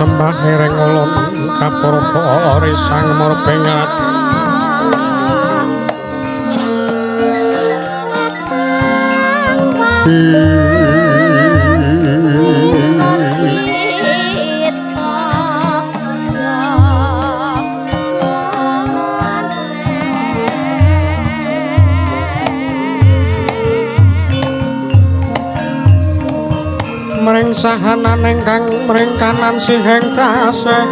sembah ngereng ulun kapurpa risang murpengat mring sahanan ingkang mring kanan siheng tasih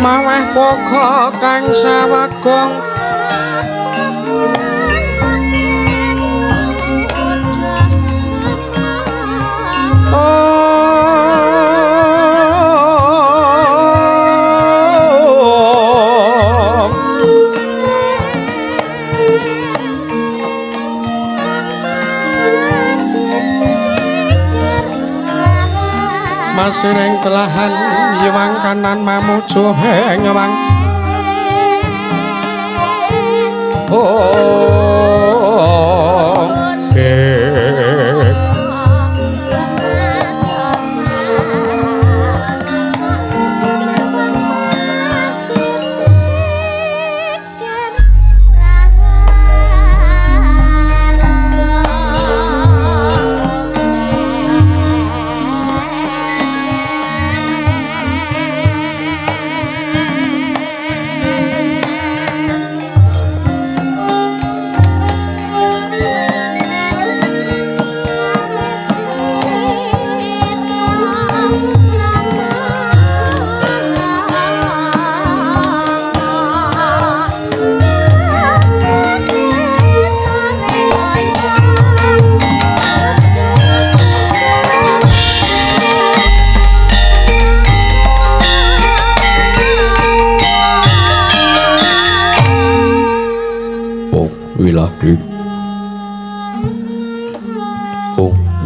maweh pokok kang sawagong masiring telahan yuwang kanan mamuju hengwang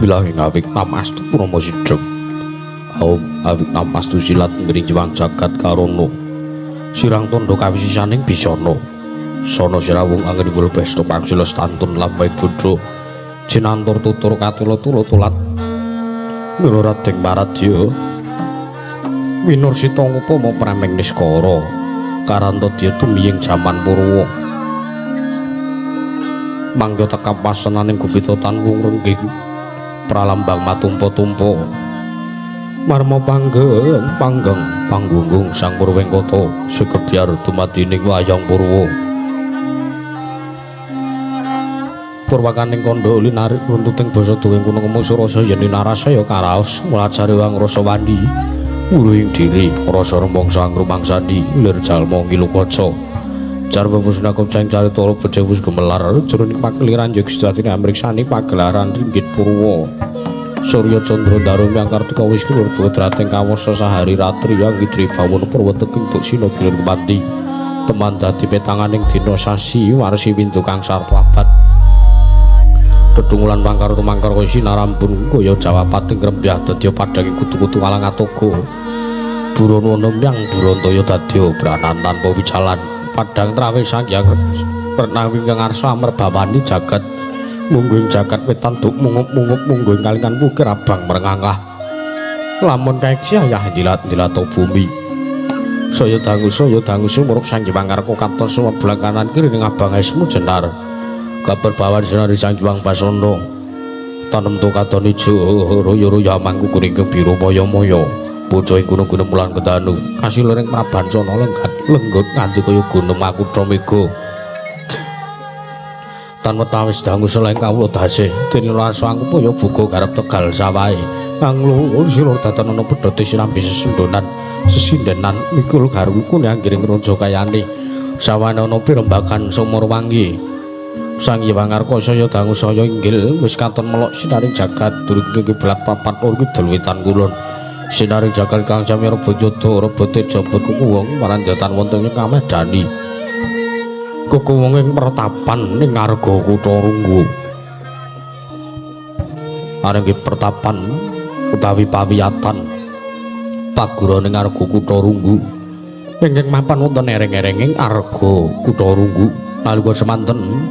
wilahi awik namastu Rama Sidheng aum awik namastu silat ngrinjiwang jagat karono sirang tondo kawisisaning bisana sono sirawung anggenipun pesta pangsila stantun lambai bodho jinantur tutur katula-tula tulat milurading paradya minursita ngupama prameng niskara karantadya tumiying jaman purwa mangga tekap pasenaning gupitotan wung rengging pralambang matumpo-tumpo marma panggeng panggunggung sang Purwengkata sekebyar dumadining wayang Purwa purwakaning kandha linarik runtuting basa duwing kuneng surasa yen narasaya karaos nglajari wang rasa wandi uruing diri rasa rembang sang rumangsani lir jalma ngilukaca jarwa pusna kocang carita becewus gemelar jroning pakeliran Yogyakarta amriksani pagelaran ringgit Purwa Surya Candra Darum yang kartika wis kelur putrating kawasa sahari ratri yang ngidri bawon Purwoteking tuk sinabilir kemanti teman dadi petanganing dina sasi warsi pintu kang sarta abad dedungulan pangkar tumangkar sinarambun kaya Jawa Pati ngrembyah dadya padhang kutu-kutu alang atoga burono yang burontaya dadya branan tanpa wicalan padhang trawe sangyang renawi kang arsa amerbawani jagat mungguing jagat wetan duk mungup-mungup mungguing kalingan wukir abang merengangah lamun kaeksi ayah dilat-dilat bumi saya dangu sumuruk sanggi pangkarku kantos semua belakanan kiri ning abang esmu jenar kabar bawan senari Sanghyang Basono tanem tu katon ijo royo-royo amangku kuning kebiru moyo-moyo bocah ing gunung-gunung mulan kedanu kasih lereng prabancana lenggut nganti kaya gunung Makutha Mega tan wetawis dangu seleng kawula tasih tinlarsa angku ya buka garap Tegal sawahe anglu sira datanana pedhote sinambi sesendonan sesindenan mikul garuku nyanggiring raja kayane sawane ana pirembagan sumur wangi Sang Hyang Arkasaya dangu saya inggil wis katon melok sinaring jagat durung kiblat papat lur kidul wetan kulon sinaring jagat kang sami rebojada rebote jabut kukuwung marandatan wonten ing Kamedani kukuwung ing pertapan ning Arga Kutha Runggu arenggih pertapan utawi pawiyatan pagura ning Arga Kutha Runggu ingkang mapan wonten ereng-erenging Arga Kutha Runggu nalika semanten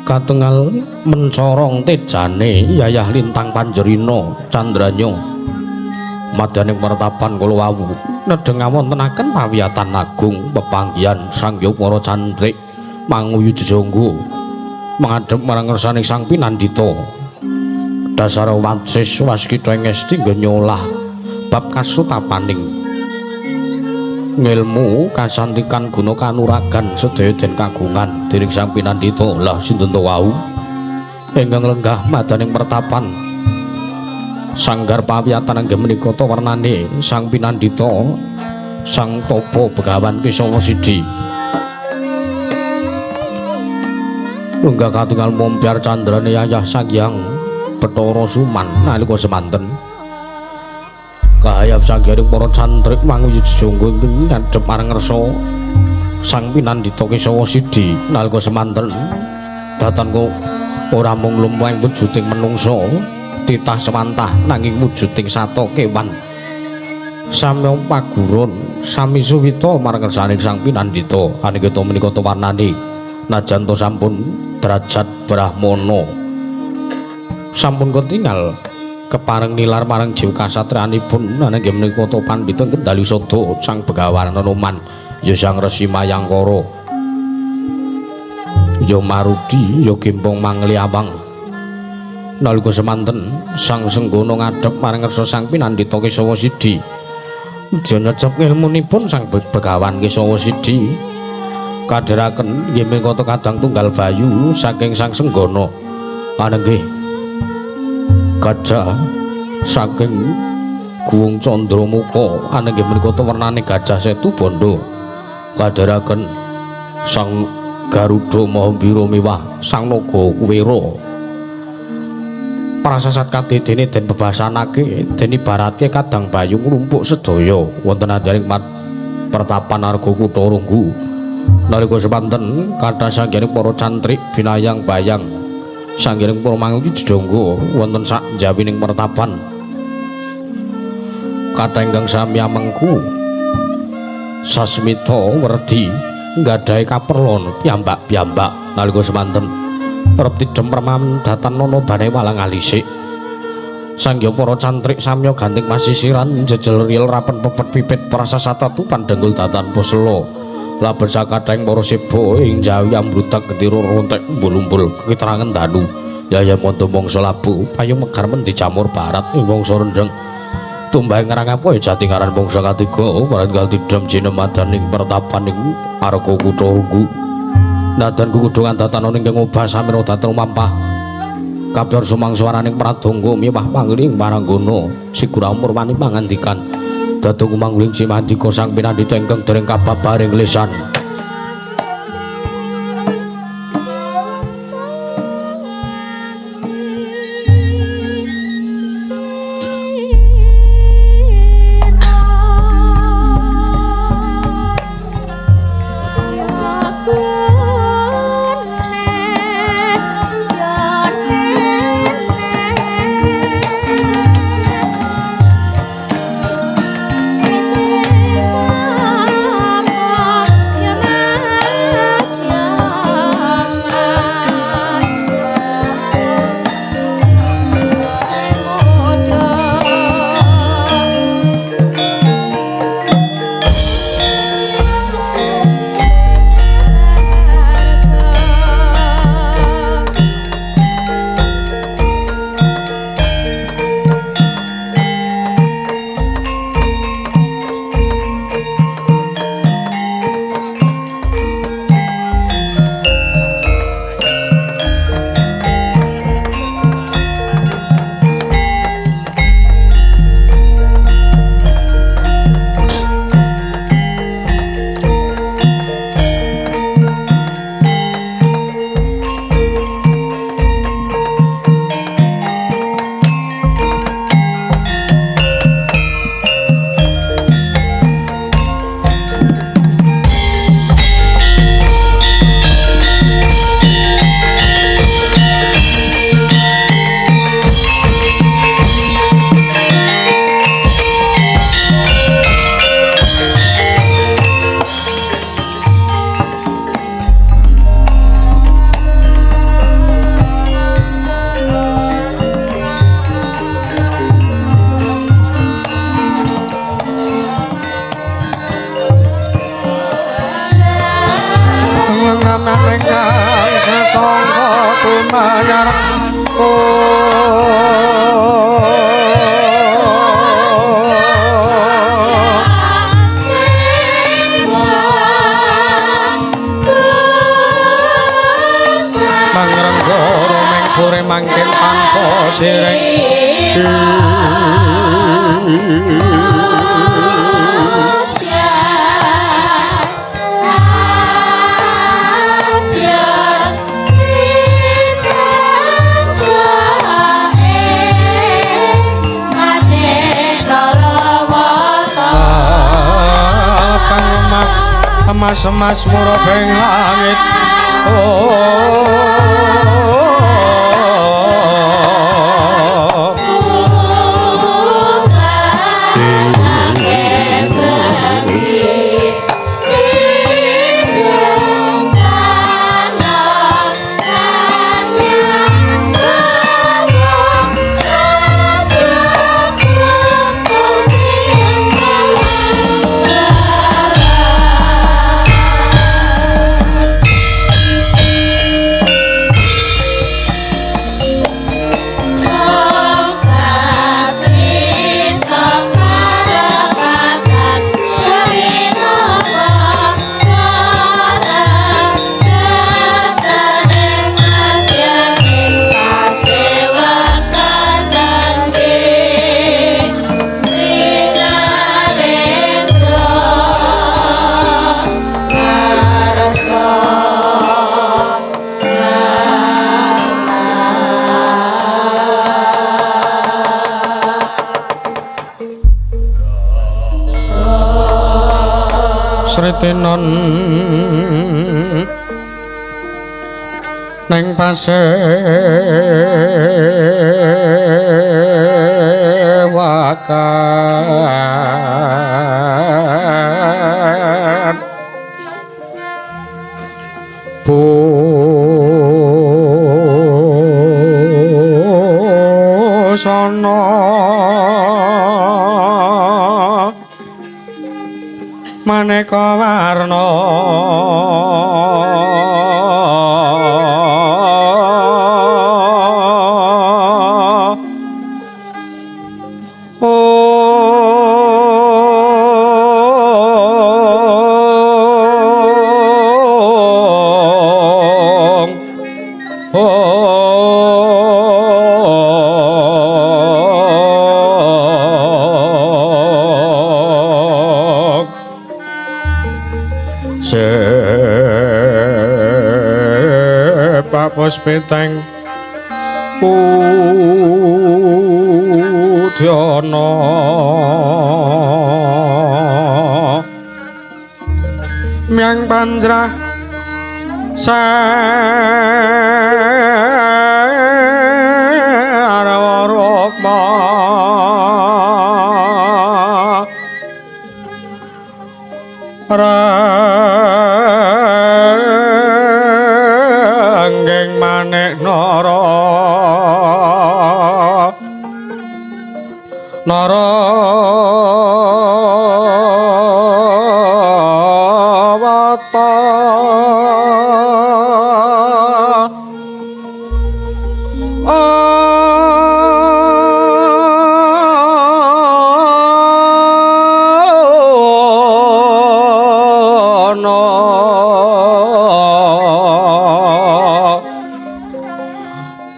katengal mencorong tejane yayah lintang Panjerina Candranya madaning pertapan kula wau nedeng ngawontenaken pawiyatan agung pepanggihan Sang Hyang Para Cantrik manguyu jejonggo mangadhep marang ngersaning Sang Pinandita dasar wasis waskita ngesti nyolah bab kasutapaning ngilmu kasantikan guna kanuragan sedaya den kagungan dening Sang Pinandita lah sinten to wau ingkang lenggah madaning pertapan sanggar pawiyatan anggih menika ta warnane Sang Pinandita Sang Tapa Begawan Kesawa Sidi lenggah katingal mompiar candrane yayah Sang Hyang Bathara Suman nalika semanten kahayap sanggaring para cantrik manguyu jejonggo ing ngadhep marang ngersa Sang Pinandita Kesawa Sidi nalika semanten datanku ora mung lumrahing wujuding menungsa titah semantah nanging wujuding sata kewan samya paguron sami suwita marang ngersaning Sang Pinandita anggeta menika to warnane najan to sampun derajat brahmana sampun ketingal kepareng nilar marang jiwa kasatriyanipun nanging menika to pandhita Kendali Sada Sang Begawan Anoman ya Sang Resi Mayangkara ya Marudi ya Gempong Mangli Awang nalika semanten Sang Senggana ngadhep marang ngersa Sang Pinandita Kesawa Sidi nyecep ngilmunipun Sang Begawan Kesawa Sidi kadheraken inggih menika to kadang tunggal bayu saking Sang Senggana anenggih gajah saking Guwung Candramuka anenggih menika to wernane gajah setu bondo kadheraken Sang Garuda Mahabira miwah Sang Naga Kuwera prasasat kadene den bebasanake den ibaratke kadang bayu nglumpuk sedaya wonten andharing pertapan Arga Kutha Runggu nalika semanten kathah sanggaring para cantrik binayang bayang sanggiring para manguyu jejonggo wonten sak jawining pertapan kathah ingkang sami amengku sasmita werdi nggadahi kaperlon piyambak-piyambak nalika semanten rep tidhem permamen datan nono bane walang alisik sangya para cantrik samya ganting masisiran jejel riel rapen pepet pipit prasasata tupan denggul datan poselo labet sakathing para siba ing jawi ambrutak gendera rontek umbul-umbul keterangan danu Yaya Manda mangsa labu payung mekar mendi jamur barat ing wangsa rendheng tumbang ngerangapoe jatingaran bangsa katiga parat kal tidam jinemadaning pertapaning arga kutha Runggu nadan kukudungan tatanan ingkang obah samira dhateng mampah kapyor sumangswaraning pradonga miwah pangling paranggana sigura murwani pangandikan dadung mangling simandika sang pinandhita ingkang dereng kababaring lisan Emas murah beng langit Sritinon neng pasewakan busana maneka warna puspiteng udyana miang panjrah sarwarokma manek nara wata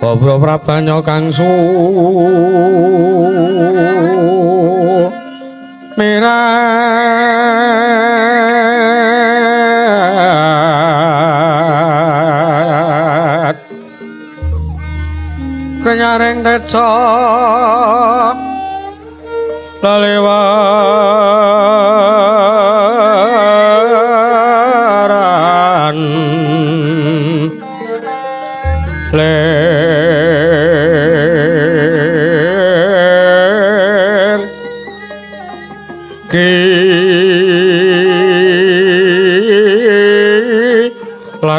Babra prabanya kang sumirat kenyaring teca lalewaran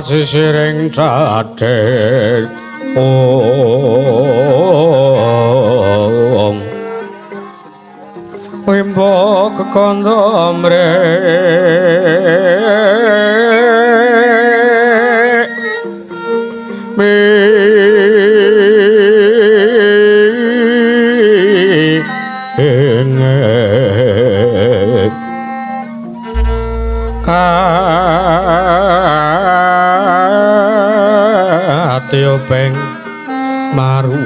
sisiring cadhet ong wimbo kekandha amrek inget tiopeng maruta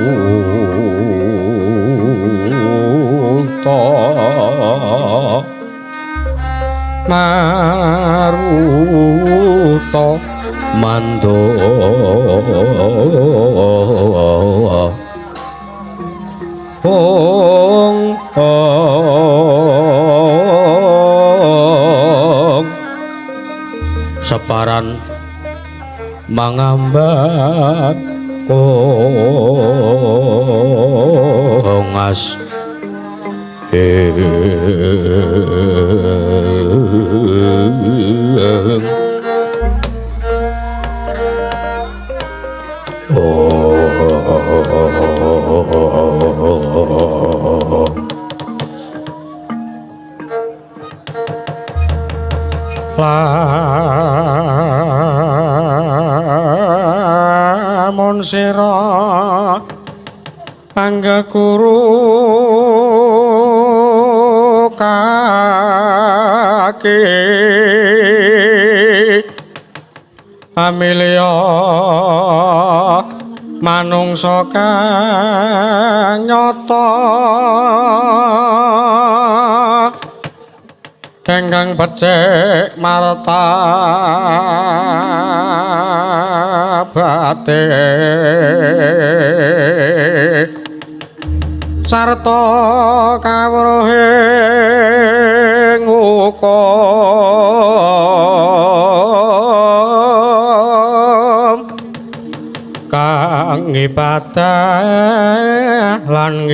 mando separan mangambat kongas lamun sira anggakuru kaki amilya manungsa kang nyata engkang becik martabate sarta kawruhing hukum kang ibadah lan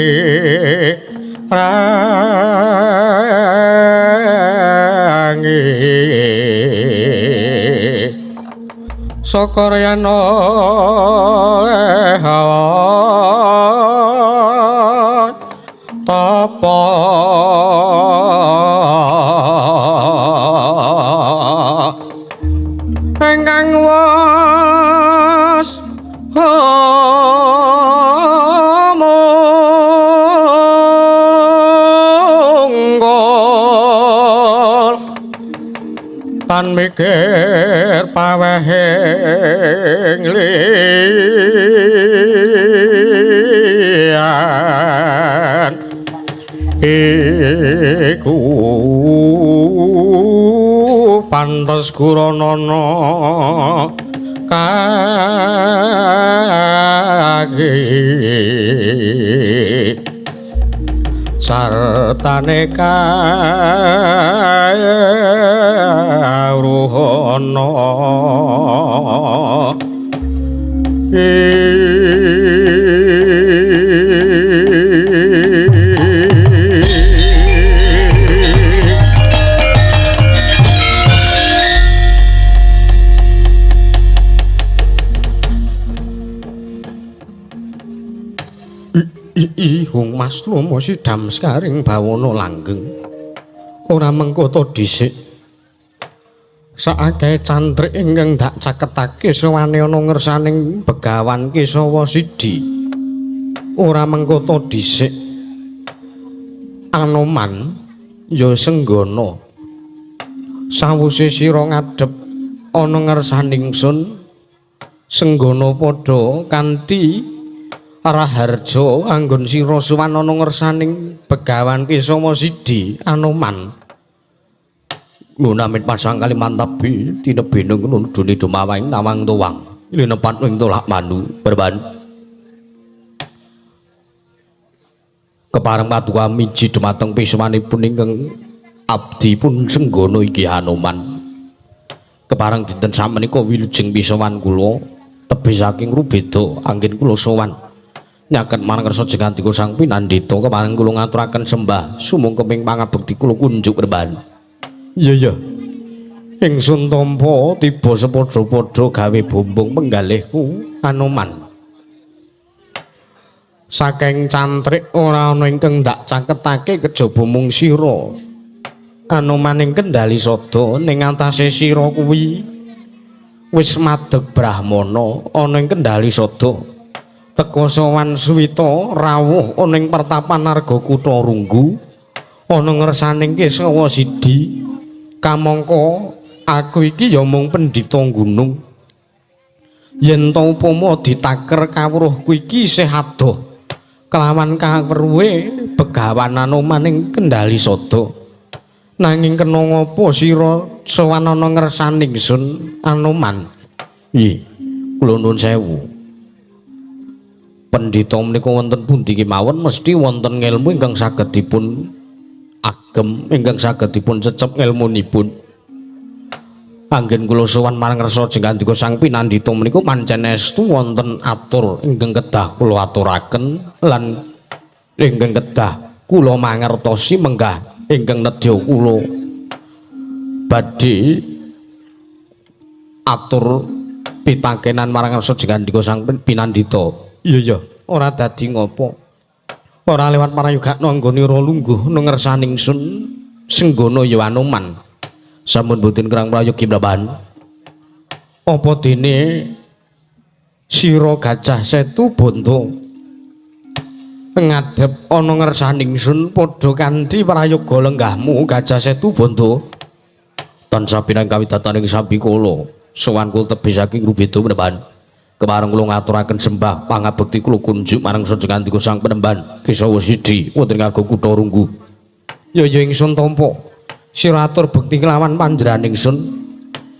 Sokoryana lehawan tapa tan mikir pawehing liyan iku pantes Guranana kage sartane kawruhana Ihung Mas Trama sidham skaring bawana langgeng ora mengko dhisik saakeh cantrik ingkang dak caketake sowane ana ngersaning Begawan Kesawa Sidi ora mengko dhisik Anoman ya senggana sawise sira ngadhep ana ngersaning sun senggana padha kanthi Raharja anggon sira suwan ana ngersaning Begawan Kesawa Sidi Anoman lunamit pasang Kalimantabi tinebene nundune dumawahing nawang tuwang linepat ing tolak mandu berban kepareng paduka miji dumateng piswanipun ingkang abdi pun senggana iki Anoman kepareng dinten samenika wilujeng pisawan kula tebih saking rubeda anggen kula sowan nyaket marang kersa jengandika Sang Pinandhita kepareng kula ngaturaken sembah sumung keping pangabekti kula kunjuk reban. Iya ingsun tampa tiba sepadha-padha gawe bombong penggalihku Anoman. Saking cantrik ora ana ingkang ndak caketake kejaba mung sira. Anoman ing kendali sada ning antase sira kuwi wis madeg Brahmana ana ing kendali sada. Teka sowan suwita rawuh ana ing pertapan Narga Kutha Runggu ana ngersaning Kesawa Sidi kamangka aku iki ya mung pendhita gunung yen ta upama ditaker kawruhku iki isih adoh kelawan kawruhe Begawan Anoman ing kendali sada nanging kena ngapa sira sowan ana ngersaning sun Anoman nggih kula nuwun sewu pendhita menika wonten pundi kemawon mesti wonten ngelmu ingkang saged dipun agem ingkang saged dipun cecep ngelmunipun anggen kula sowan marang rasa jengandika Sang Pinandhita menika pancen estu wonten atur ingkang kedah kula aturaken lan ingkang kedah kula mangertosi menggah ingkang nedya kula badhe atur pitakenan marang rasa jengandika Sang Pinandhita. Iya ora dadi ngopo ora lewat parayogana anggonira lungguh nang ngersaning sun senggana ya Anoman sampun boten kirang prayogi mlampahan apa dene sira Gajah Setu Banda ngadhep ana ngersaning sun padha kanthi prayoga lenggahmu Gajah Setu Banda tansah pinang kawidataning sabikala sowan kula tebih saking rubeda mlampahan kemareng kula ngaturaken sembah pangabekti kula kunjuk marang sajengandika Sang Penemban Kesawa Sidi wonten Narga Kutha Runggu. Ya ingsun tampa sira atur bekti kelawan panjenenganing sun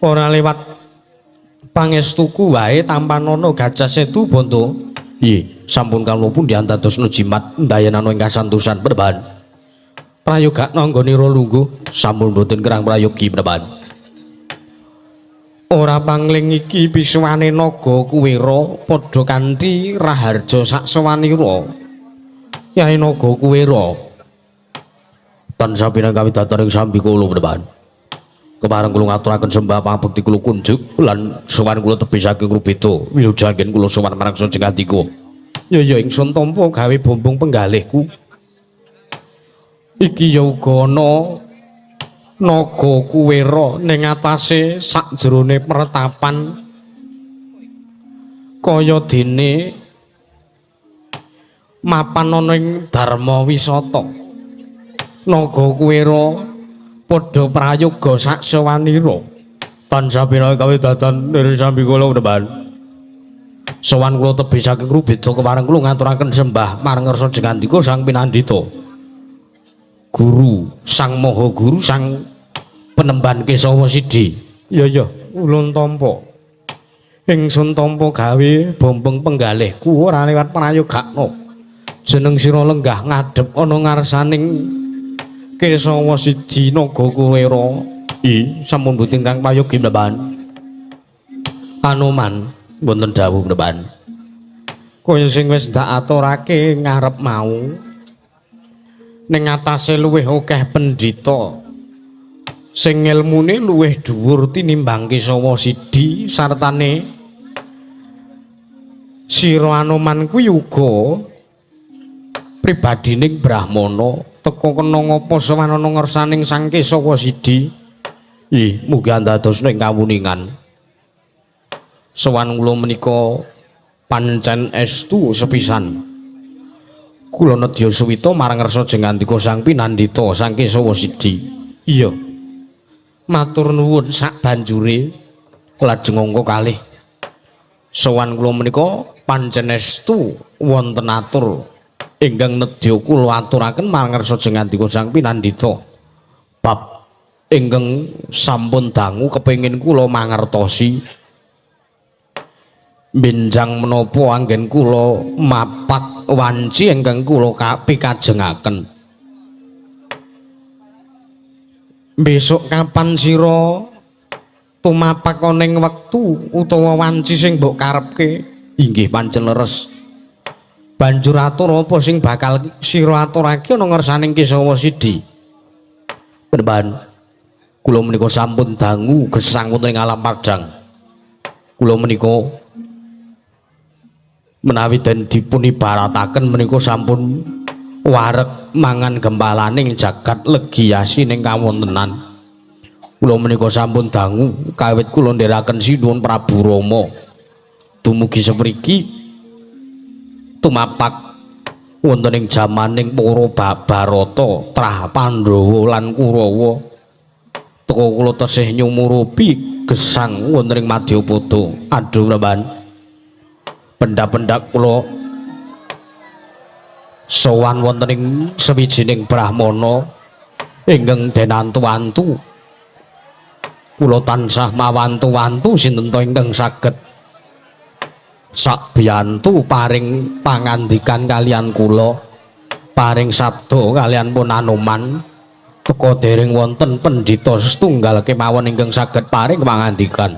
ora lewat pangestuku wae tampan ana Gajah Setu Banda. Nggih, sampun kawula pun diantosna jimat ndayanana ing kasantosan Penemban. Prayoga nanggonira lungguh sampun boten kirang prayogi Penemban. Ora pangling iki pisuwane naga kuwira padha kanthi raharja saksawanira Yai Naga Kuwira tansah pinang kawidataning sambikala Penemban kepareng kula ngaturaken sembah pangabekti kula kunjuk lan sowan kula tebih saking rubeda wilujengipun kula sowan marang sajengandika ya ingsun tampa gawe bombong penggalihku iki ya uga ana Naga Kuwira ning atase sakjerone pertapan kaya dene mapan ana ing Dharma Wisata. Naga Kuwira padha prayoga saksawanira tansah pinawi kawedatan niri sami kula Panembahan. Sowan kula tebih saking Rubeda kepareng kula ngaturaken sembah marang ngarsa jengandika Sang Pinandhita. Guru, Sang Maha Guru, Sang Penemban Kesawa Sidi. Iya, ulun tampa. Ingsun tampa gawe bombeng penggalihku ora liwat prayogakna. Jeneng sira lenggah ngadhep ana ngarsaning Kesawa Sidi Naga Kulera. Sampun mboten kang payogi Panembahan. Anoman wonten dawuh Panembahan. Kaya sing wis dak aturake ngarep mau. Ning atase luwih akeh pendhita sing ilmune luwih dhuwur tinimbang Kesawa Sidi sartane sira Anoman kuwi uga pribadining Brahmana teka kena ngapa sawana ngarsaning Sang Kesawa Sidi. Mugi andados ing kawuningan. Sowan kula menika pancen estu sepisan. Kula nedya suwita marang ngarsa jengandika Sang Pinandhita Sang Kesawa Sidi. Iya. Matur nuwun sak banjure lajeng angka kalih. Sowan kula menika pancen estu wonten atur ingkang nedya kula aturaken marang ngarsa jengandika Sang Pinandhita. Bab ingkang sampun dangu kepengin kula mangertosi. Benjang menapa anggen kula mapak wanci ingkang kula pikajengaken. Besok kapan sira tumapak ana ing wektu utawa wanci sing mbok karepke? Inggih pancen leres. Banjur atur apa sing bakal sira aturake ana ngarsaning Kesawa Sidi? Panembahan, kula menika sampun dangu gesang wonten ing alam padang. Kula menika menawi den dipunibarataken menika sampun wareg mangan gempalaning jagat legiyasi ning kawontenan. Kula menika sampun dangu kawit kula ndherekaken sinuwun Prabu Rama. Dumugi sapriki tumapak wonten ing jamaning para Barata, Trah Pandhawa lan Kurawa. Teka kula tesih nyumurupi gesang wonten ing Madyapada. Aduh Panembahan. Pendak-pendak kula sowan wonten ing sawijining brahmana ingkang denantu-antu. Kula tansah mawantu-wantu sinten to ingkang saged sakbiyantu paring pangandikan kalian kula, paring sabda kalian pun Anoman. Teka dereng wonten pendhita setunggal kemawon ingkang saged paring pangandikan.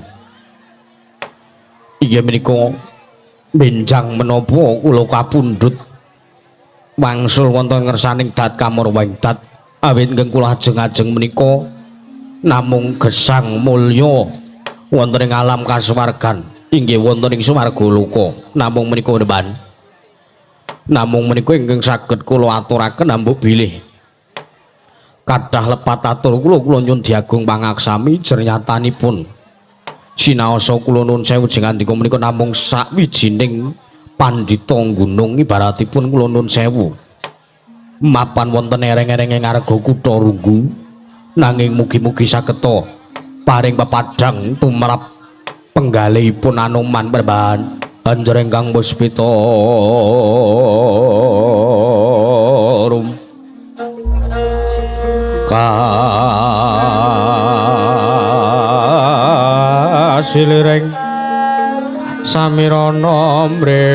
Inggih menika benjang menapa kula kapundhut wangsul wonten ngersaning Dat Kamorweng Dat awit ingkang kula ajeng-ajeng menika namung gesang mulya wonten ing alam kasuwargan inggih wonten ing Swargaloka. Namung menika Panembahan, namung menika ingkang saged kula aturaken ambuk bilih kathah lepat atur kula nyuwun diagung pangaksami jernyatanipun sinaosa kula nuwun sewu jengandika menika namung sawijining pandhita gunung ibaratipun kula nuwun sewu mapan wonten ereng-ereng ing arga kutha Runggu, nanging mugi-mugi sageta paring pepadhang tumrap penggalihipun Anoman Panembahan. Anjreng kang puspita rum kasilireng samirana mrek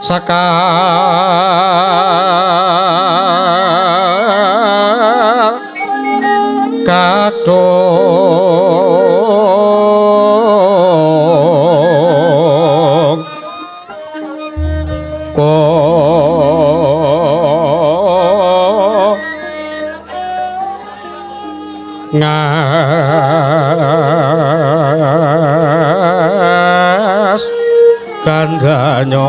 sakar kadong ko ngas kandhanya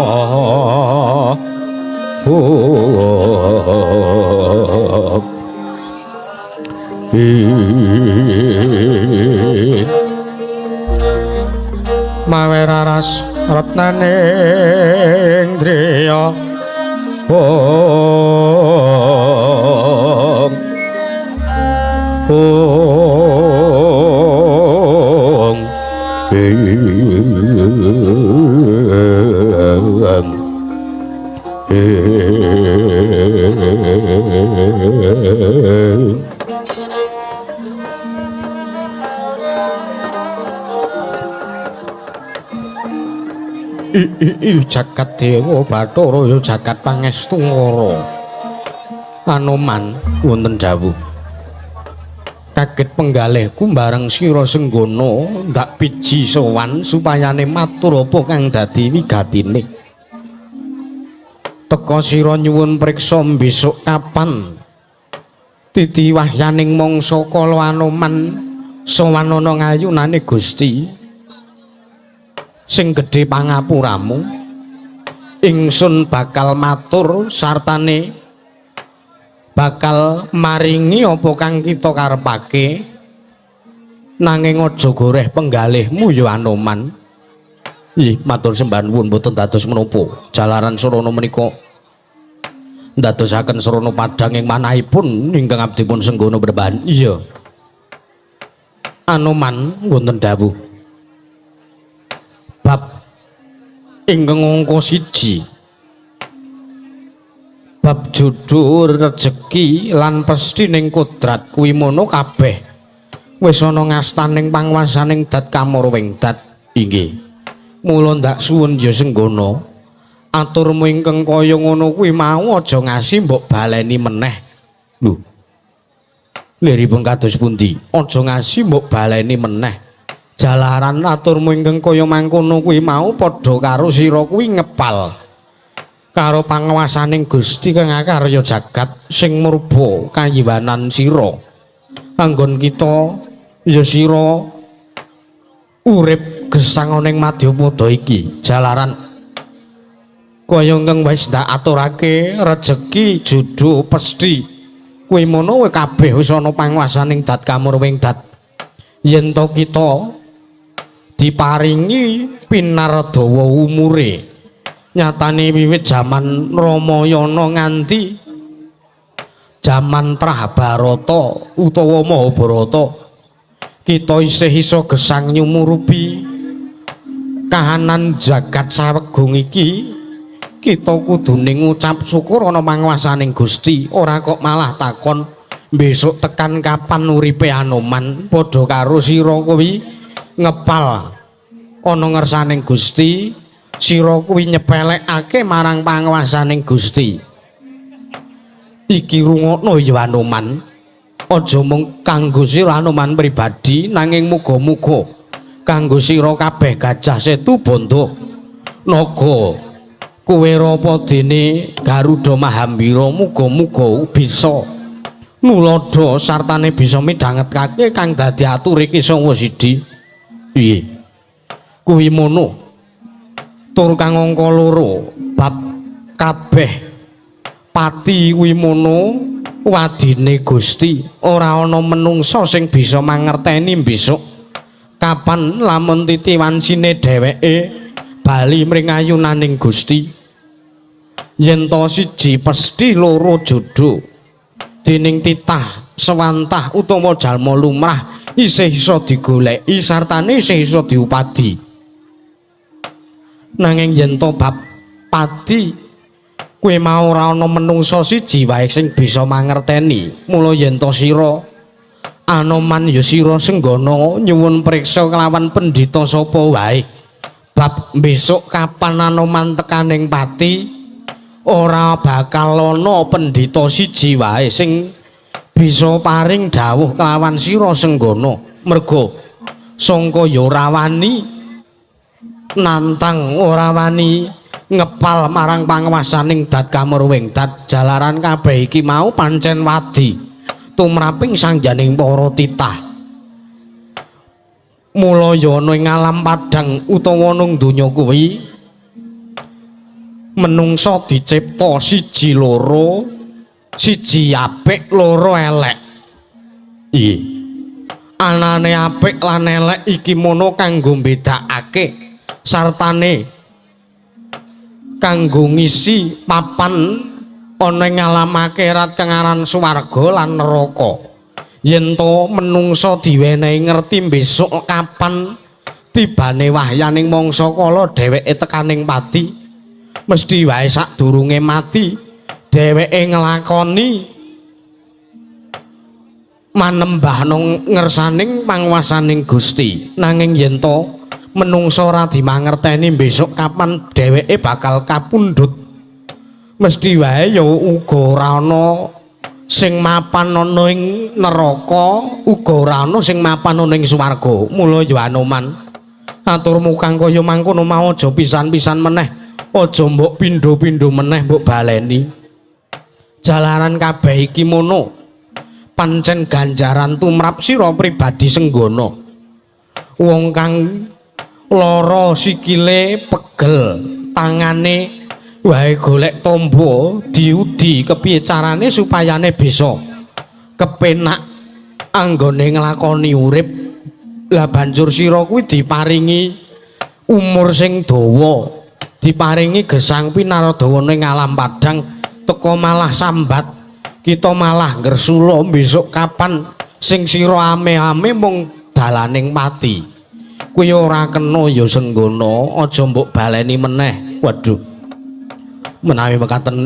mawe raras retnaning driya Om jagat dewa Bathara ya jagat pangestu ngara Anoman wonten dawuh kaget penggalihku bareng sira Senggana ndak piji sowan supayane matur apa kang dadi wigatine teka sira nyuwun priksa besok kapan titiwahyaning mangsa kala Anoman sowan ana ngayunane Gusti sing gedhe pangapuramu ingsun bakal matur sartane bakal maringi apa kang kita karepake nanging aja goreh penggalihmu ya Anoman. Ih matur sembah nuwun boten dados menapa jalaran sarana menika ndadosaken sarana padhang ing manahipun ingkang abdi pun Senggana Bebahan. Iya Anoman wonten dawuh bab ingkang angka 1 bab judul rejeki lan pesthi ning kodrat kuwi mono kabeh wis ana ngastaning panguwasaning dat kamurwing dat inggih mula ndak suwun ya Senggana aturmu ingkang kaya ngono kuwi mau aja ngasi mbok baleni meneh lho liripun kados pundi aja ngasi mbok baleni meneh jalaran aturmu ingkang kaya mangkono kuwi mau padha karo sira kuwi ngepal karo panguwasaning Gusti kang akarya jagat sing murba kayiwanan sira anggon kita ya sira urip gesang ning Madyapada iki jalaran kaya ingkang wis ndak aturake rejeki judul pesthi kuwi mono kabeh wis ana panguwasaning dat kamurwing dat yen to kita diparingi pinardawa umure nyatane wiwit jaman Ramayana nganti jaman Praharata utawa Mahabharata kita isih iso gesang nyumurupi kahanan jagat sawegung iki kita kudune ngucap syukur ana panguwasaning Gusti ora kok malah takon besok tekan kapan uripe Anoman padha karo sira kuwi ngepal ana ngersaning Gusti sira kuwi nyepelekake marang panguwasaning Gusti iki rungokno ya Anoman aja mung kanggo sira Anoman pribadi nanging muga-muga kanggo sira kabeh Gajah Setu Banda Naga Kuwera dene Garuda Mahambira muga-muga bisa nulodo sartane bisa midhangetkake kang dadi ature Kisah Wasidi. Piye kuwi mono tur kang angka 2 bab kabeh pati kuwi mono wadine Gusti ora ana menungsa sing bisa mangerteni besok kapan lamun titiwansine dheweke bali mring ayunaning Gusti yen to 1 pesthi 2 jodoh dening titah sewantah utawa jalma lumrah isih iso digoleki sartane isih iso diupadi nanging yen to bab pati kuwi mau ora ana menungsa siji wae sing bisa mangerteni mula yen to sira Anoman ya sira Senggana nyuwun priksa kelawan pendhita sapa wae bab besok kapan Anoman tekaning pati ora bakal ana pendhita siji wae sing bisa paring dawuh kelawan sira Senggana merga sangka ya ora wani nantang ora wani ngepal marang panguwasaning dat kamurwing dat jalaran kabeh iki mau pancen wadi tumraping sangjaning para titah mula ya ana ing alam padhang utawa nang donya kuwi menungsa dicipta 1 2 1 apik 2 elek Iya. Anane apik lan elek iki mono kanggo mbedakake sartane kanggo ngisi papan ana ing alam akhirat kang aran swarga lan neraka. Yen to menungsa diwenehi ngerti besok kapan tibane wahyaning mangsa kala dheweke tekaning pati, mesti wae sadurunge mati dheweke nglakoni manembah nang ngersaning panguwasaning Gusti. Nanging yen to menungsa ora dimangerteni besok kapan dheweke bakal kapundhut, mesti wae ya uga ora ana sing mapan ana ing neraka, uga ora ana sing mapan ana ing swarga. Mula ya Anoman, aturmu kang kaya mangkono mau aja pisan-pisan meneh, aja mbok pindho-pindho meneh mbok baleni. Jalaran kabeh iki mono pancen ganjaran tumrap sira pribadi Senggana. Wong kang lara sikile pegel, tangane wae golek tombo diudi kepiye carane supayane bisa kepenak anggone nglakoni urip. Lah banjur sira kuwi diparingi umur sing dawa, diparingi gesang pinaradawa ning alam padang, teka malah sambat kita malah ngersula besok kapan sing sira ame-ame mung dalaning mati. Kuwi ora kena ya Senggana, aja mbok baleni meneh. Waduh, menawi mekaten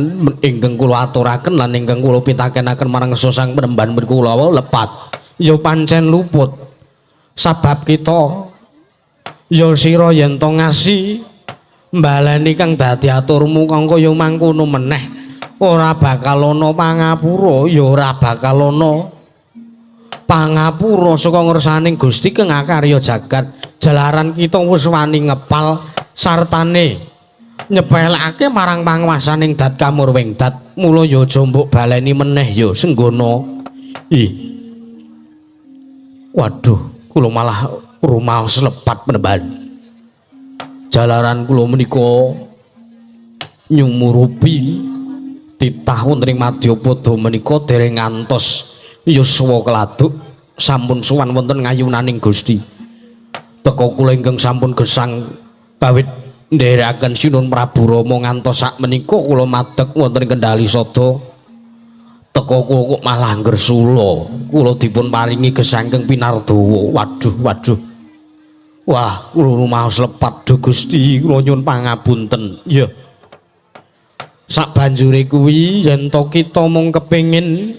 ingkang kula aturaken lan ingkang kula pitakenaken marang Sosang Penemban kula lepat ya pancen luput. Sabab kita ya sira yen to ngasi mbaleni kang dadi aturmu kang kaya mangkono meneh ora bakal ana pangapura, ya ora bakal ana pangapura saka ngersaning Gusti kang akarya jagat. Jalaran kita wis wani ngepal sartane nyepelake marang panguwasaning Dat Kamurwing Dat. Mula ya aja mbok baleni meneh ya Senggana. Ih. Waduh, kula malah rumaos lepat Penemban. Jalaran kula menika nyumurupi titah wonten ing Madyapada menika dereng ngantos yuswa keladuk sampun sowan wonten ngayunaning Gusti. Teka kula ingkang sampun gesang kawit ndherekaken Sinun Prabu Rama ngantos sak menika kula madeg wonten ing Kendali Sada. Teka kula kok malah ngresula, kula dipun paringi gesang kang pinardawa. Waduh, waduh. Wah, kula rumaos lepat Duh Gusti, kula nyuwun pangapunten. Ya. Sabanjure kuwi yen to kita mung kepengin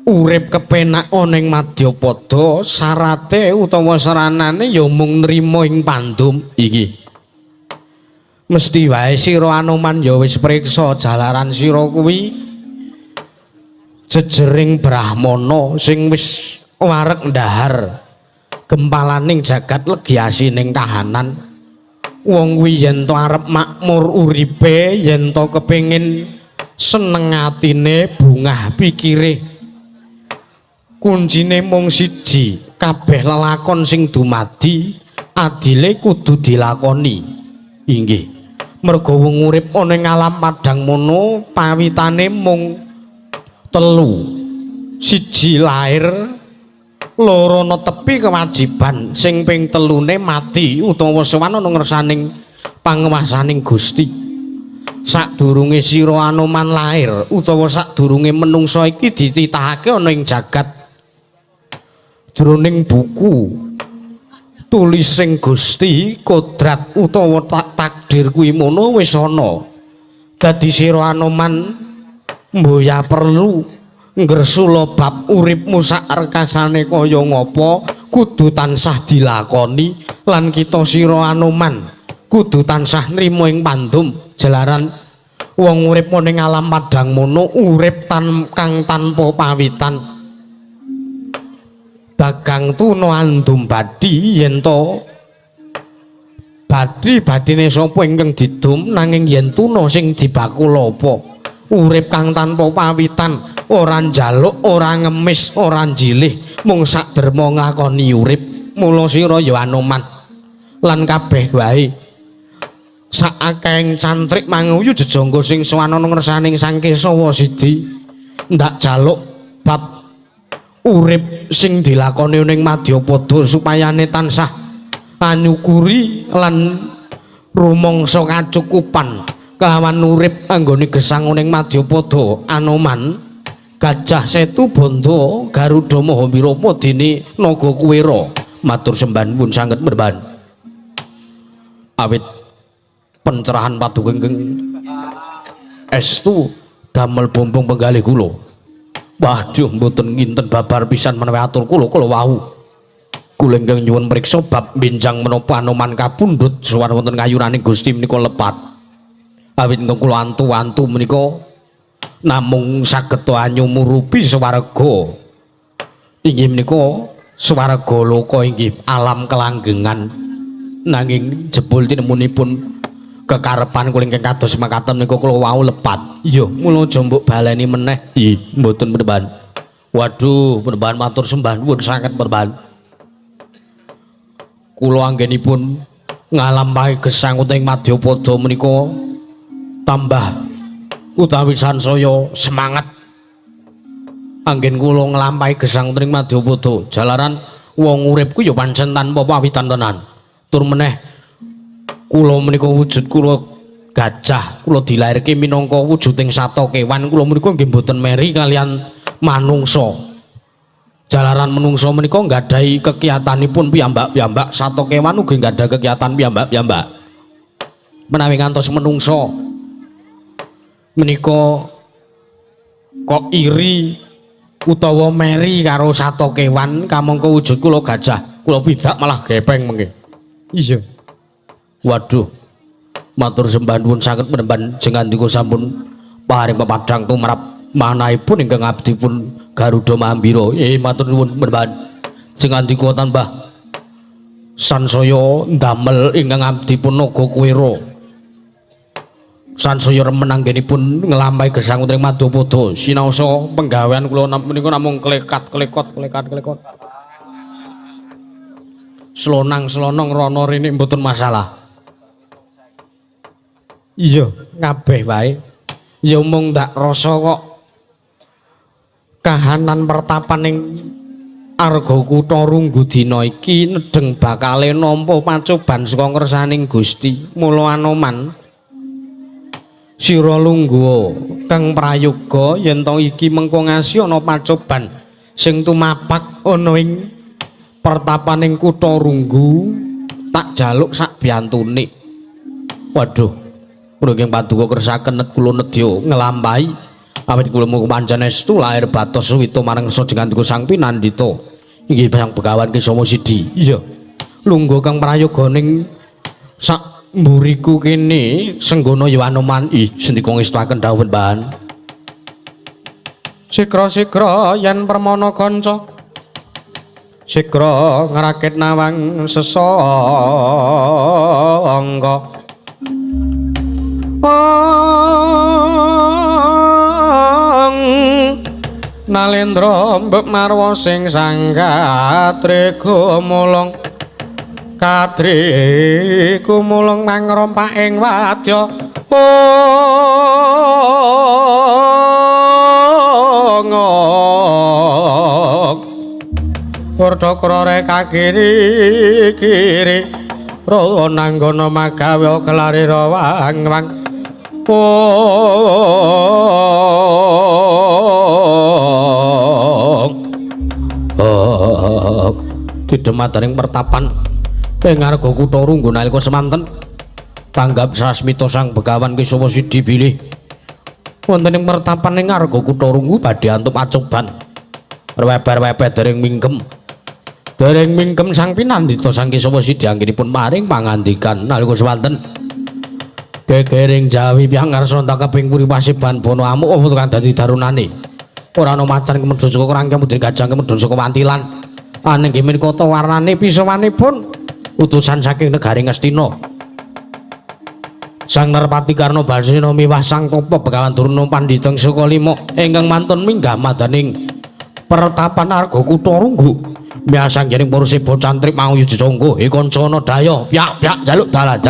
urip kepenak ana ing Madyapada, syarate utawa saranane ya mung nrima ing pandum iki. Mesti wae sira Anoman ya wis priksa jalaran sira kuwi jejering Brahmana sing wis wareg ndahar gempalaning jagat legiasining kahanan. Wong kuwi yen to arep makmur uripe, yen to kepengin seneng atine, bungah pikire, kuncine mung siji, kabeh lelakon sing dumadi adile kudu dilakoni. Inggih, merga wong urip ana ing alam padang mono pawitane mung telu. Siji lair, loro netepi kewajiban, sing ping telune mati utawa sowan ana ngersaning panguwasaning Gusti. Sadurunge sira Anoman lair utawa sadurunge menungsa iki dititahake ana ing jagat jroning buku tulising Gusti, kodrat utawa takdir kuwi mono wis ana. Dadi sira Anoman mboya perlu ngresula bab uripmu sak rekasane kaya ngapa kudu tansah dilakoni, lan kita sira Anoman kudu tansah nrimo ing pandum. Jalaran wong urip ning alam padang mono urip kang tanpa pawitan. Dagang tuna andum badhi, yen to badine sapa ingkang didum, nanging yen tuna sing dibakul apa. Urip kang tanpa pawitan, ora njaluk, ora ngemis, ora njilih, mung sak derma nglakoni urip. Mula sira ya Anoman lan kabeh wae sak akehing cantrik manguyu jejangga sing sowan ana ngersaning Sang Kesawa Sidi ndak jaluk bab urip sing dilakoni ning Madyapada supayane tansah anyukuri lan rumangsa kacukupan kelawan urip anggone gesang ning Madyapada Anoman Gajah Setu Banda Garuda Maha Wirama dene Naga Kuwera matur sembah nuwun sanget merban awit pencerahan paduka estu damel bombong penggalih kula. Waduh mboten nginten babar pisan menawi atur kula wau. Kula ingkang nyuwun mriksa bab benjang menapa Anoman kapundhut sowan wonten kayuraning Gusti menika lepat. Awit ingkang kula antu-antu menika namung saged anyumurupi swarga. Inggih menika swarga loka inggih alam kelanggengan. Nanging jebul tinemunipun kekarepan kula ingkang kados makaten menika kula wau lepat. Iya, mula aja mbok baleni meneh. Nggih, mboten peneban. Waduh, peneban matur sembah nuwun sanget peneban. Kula anggenipun ngalampahi gesang ing Madyapada menika tambah utawi sansaya semangat. Anggen kula nglampahi gesang ing Madyapada, jalaran wong uripku ya pancen tanpa pawitan tenan. Tur meneh kula menika wujud kula gajah, kula dilairke minangka wujuding sata kewan, kula menika nggih mboten meri kalian manungsa. Jalaran manungsa menika nggadahi kekiyatanipun piyambak-piyambak, sata kewan ugi nggadha kekiyatan piyambak-piyambak. Menawi ngantos manungsa menika kok iri utawa meri karo sata kewan, kamangka wujud kula gajah, kula pidak malah gepeng mengke. Iya. Waduh, matur sembah nuwun sanget menemban jengandika sampun paring pepadang tumrap manahipun ingkang abdi pun Garuda Mahambira. Matur nuwun menemban jengandika tambah sansaya ndamel ingkang abdi pun Naga Kuwera. Sansaya remen anggenipun nglampahi gesang ing Madyapada. Sinaosa penggawean kula menika namung klekat-klekot. Selonang-selonong rono rene mboten masalah. Iya, kabeh wae. Ya mung ndak rasa kok kahanan pertapan ing Arga Kutha Runggu dina iki nedeng bakale nampa pacoban saka ngersaning Gusti. Mula Anoman sira lungguh kang prayoga yen to iki mengko ngasi ana pacoban sing tumapak ana ing pertapaning Kutha Runggu, tak jaluk sak biantune. Waduh, mriki paduka kersaken net kula nedya nglampahi awit kula mung pancen estu lair batos suwita marang sajengandika Sang Pinandhita. Inggih Sang Begawan Kisama Sidi. Iya. Lungguh kang prayoga ning sak mburiku kene senggana ya Anoman. Sendika ngestakaken dawuh bahan. Sikra-sikra yen permana kanca sikra ngrakit nawang sesangga. Nalendra mbek marwa sing sanggatre gumulung kadri gumulung mangrompak ing wadya Purdakara kakiri-kiri rananggana magawe kelari rawang-wang didemataring pertapan ing Arga Kutha Runggu nalika semanten tanggap sasmita Sang Begawan Kisama Sidi bilih wonten ing pertapan ing Arga Kutha Runggu badhe antuk pacoban weber-weber dereng mingkem Sang Pinandhita Sang Kisama Sidi anggenipun maring pangandikan nalika semanten gegering Jawi piangarsa kaping puripasiban bono amuk apa kang dadi darunane ora ana macan kemedhun saka Krangkeng Mudin Gajang kemedhun saka Wantilan ananging menika warnane pisawanipun utusan saking negari Ngastina. Sang Narpati Karna Basena miwah Sang Topa Begawan Durna Pandhita saka lima ingkang mantun minggah madaning pertapan Arga Kutha Runggu biasa ngiring para seba cantrik mau yujangga kancana daya piyak-piyak jaluk dalan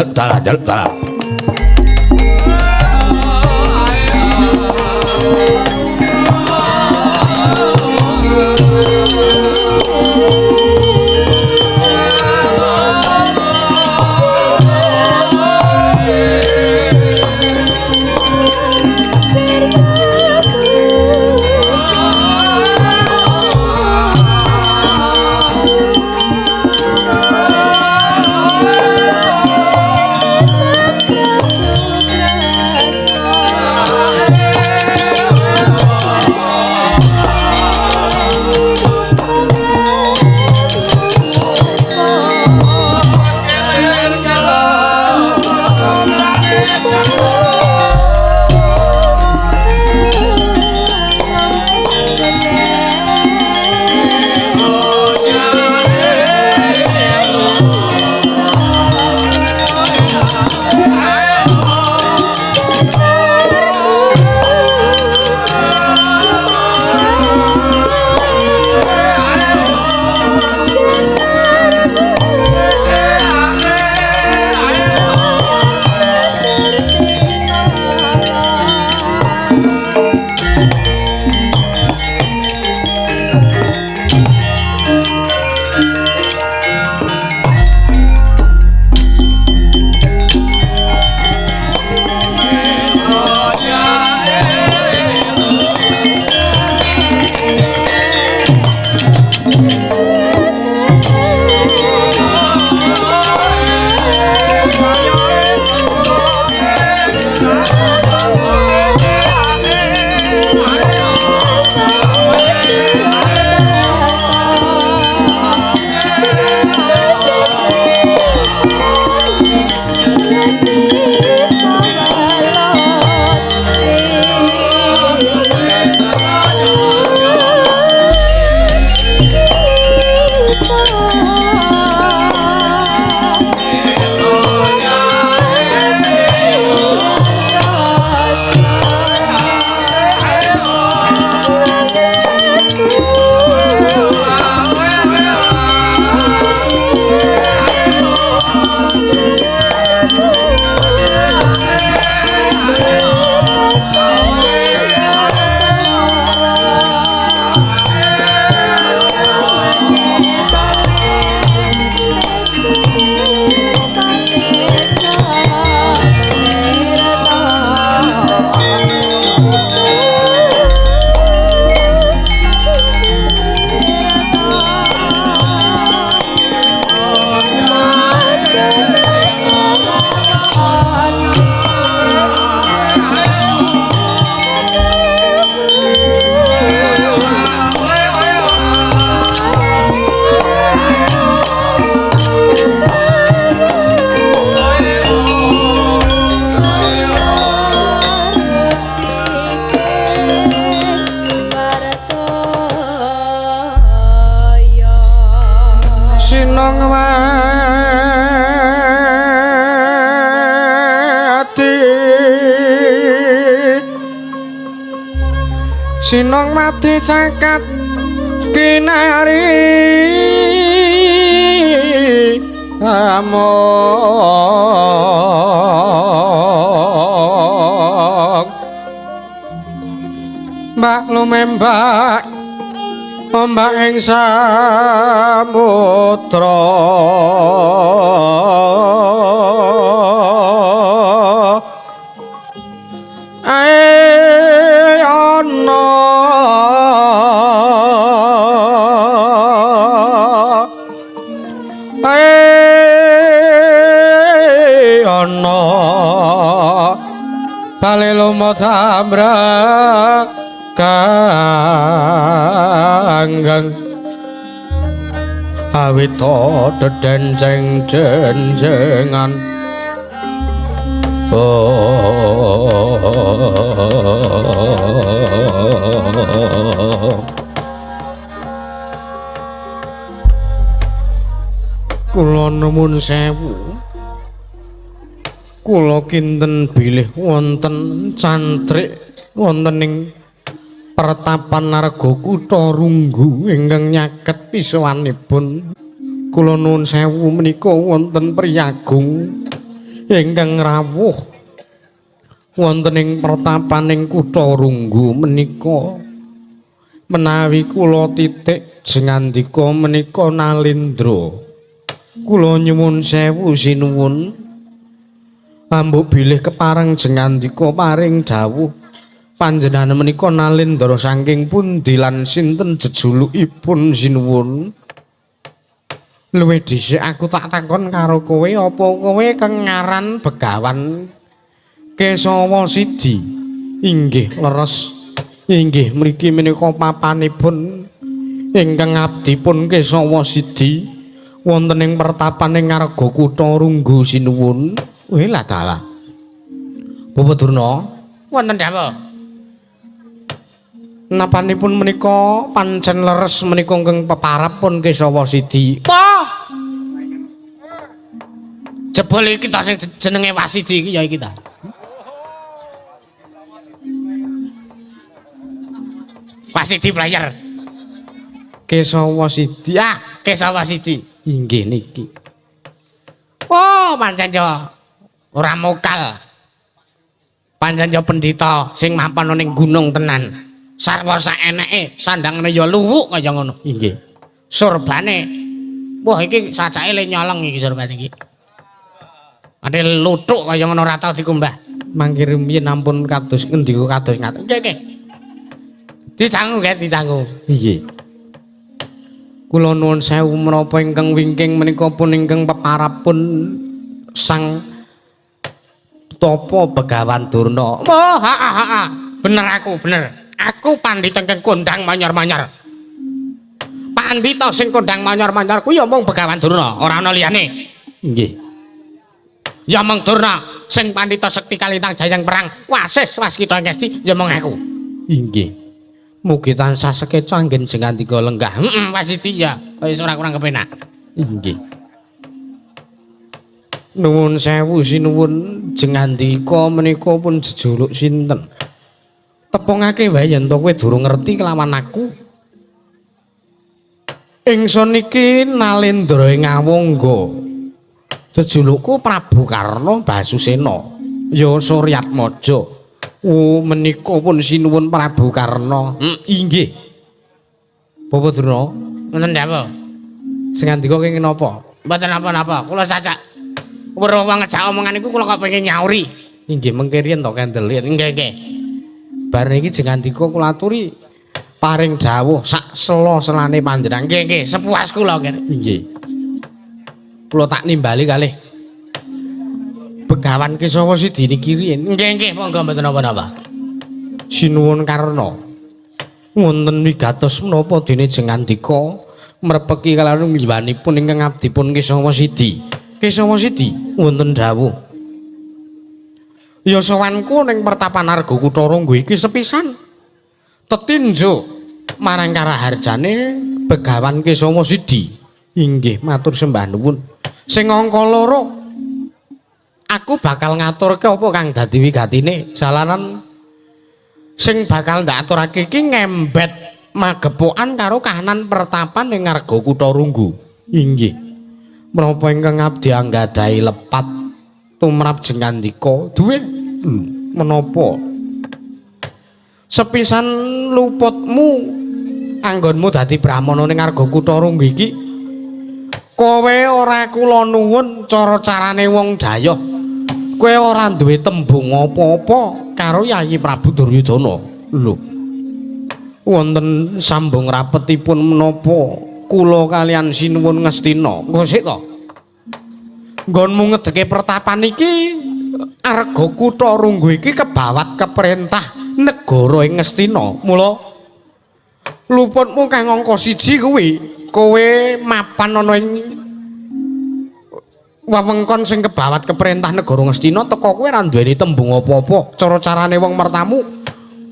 Sinong mati Sinong mati cakat kinari among mbak lumembak ombak ing samudra ae ana ana bale lumatamra kanggang awita dedenjeng jenjengan kula nuwun sewu kula kinten bilih wonten cantrik wonten ing pertapan Narga Kutha Runggu ingkang nyaket pisowanipun kula nuwun sewu menika wonten priyagung ingkang rawuh wonten ing pertapaning Kutha Runggu menika menawi kula titik jengandika menika Nalendra kula nyuwun sewu sinuwun ambuk bilih kepareng jengandika paring dawuh panjenengan menika Nalendra saking pundi lan sinten jejulukipun sinuwun luwih dhisik aku tak takon karo kowe apa kowe kengaran Begawan Kesawa Sidi inggih leres inggih mriki menika papanipun ingkang abdipun Kesawa Sidi wonten ing pertapaning Narga Kutha Runggu sinuwun lah dalah Bapak Durna wonten dawuh napanipun menika pancen leres menika ingkang peparapun Kesawa Sidi. Apa? Jebul iki ta sing jenenge Wasidi iki ya iki ta. Wasidi player. Kesawa Sidi. Ah, Kesawa Sidi. Inggih niki. Oh, pancen yo ora mokal. Pancen yo pendhita sing mapan ning gunung tenan. Sarwa saeneke sandangane ya luwuk kaya ngono. Inggih. Surbane. Wah iki sacake le nyolong iki surbane iki. Ade luthuk kaya ngono ora tau dikumbah. Mangkir rumiyin ampun kados ngendika kados ngaten. Nggih nggih. Ditanggu nggih ditanggu. Nggih. Kula nuwun sewu menapa ingkang wingking menika pun ingkang peparapun Sang Tapa Begawan Durna. Oh, ha. Bener aku, bener. Aku pandhita ingkang kondhang manyar-manyar. Pandhita sing kondhang manyar-manyar kuwi ya mung Begawan Durna, ora ana liyane. Nggih. Ya mung Durna sing pandhita sekti kalintang jayang perang, wasis waskita ngesti ya mung aku. Inggih. Mugi tansah sekeca anggen jengandika lenggah. Heeh, Wasidi ya. Wis ora kurang kepenak. Inggih. Nuwun sewu sinuwun jengandika menika pun jejuluk sinten? Tepungake wae yen to kowe durung ngerti kelawan aku. Ingsun iki Nalendra ing Awangga. Jejulukku Prabu Karna Basusena. Ya Suryatmaja. Oh menika pun sinuwun Prabu Karna. Inggih. Bapak Durna, ngoten napa? Sing ngandika kenging napa? Mboten napa-napa. Kula sacak weruh ngejak omongan iku kula kepengin nyauri. Inggih mengke riyen to kendhelien. Nggih. Bar niki jengandika kula aturi paring dawuh sak sela-selane panjenengan. Nggih, sepuas kula nggih. Nggih. Kula tak nimbali kalih Begawan Kesawa Sidi niki riyen. Nggih, monggo mboten napa-napa. Sinuwun Karna. Wonten wigatos menapa dene jengandika mrepeki kalawan ngliwanipun ingkang abdipun Kesawa Sidi. Kesawa Sidi wonten dawuh Ya sowanku ning pertapan Arga Kutarunggu iki sepisan tetinjo marang karaharjane Begawan Kesama Sidi. Inggih matur sembah nuwun. Sing angka loro aku bakal ngaturke apa kang dadi wigatine jalanan sing bakal ndak aturake iki ngembet magepokan karo kahanan pertapan ning Arga Kutarunggu. Inggih. Menapa ingkang abdi anggadhahi lepat tumrap jengandika duwe menapa sepisan luputmu anggonmu dadi brahmana ning Arga Kutarunggu iki kowe ora kula nuwun cara-carane wong Dayoh kowe ora duwe tembung apa-apa karo Yayi Prabu Duryudana lho wonten sambung rapetipun menapa kula kalian sinuwun Ngastina engko sik to nggonmu ngedeke pertapan iki Arga Kutarunggu iki kebawat keperintah negara ing Ngastina mula luputmu kang angka 1 kuwi kowe mapan ana ing wewengkon sing kebawat keperintah negara Ngastina teka kowe ora duweni tembung apa-apa cara-carane wong mertamu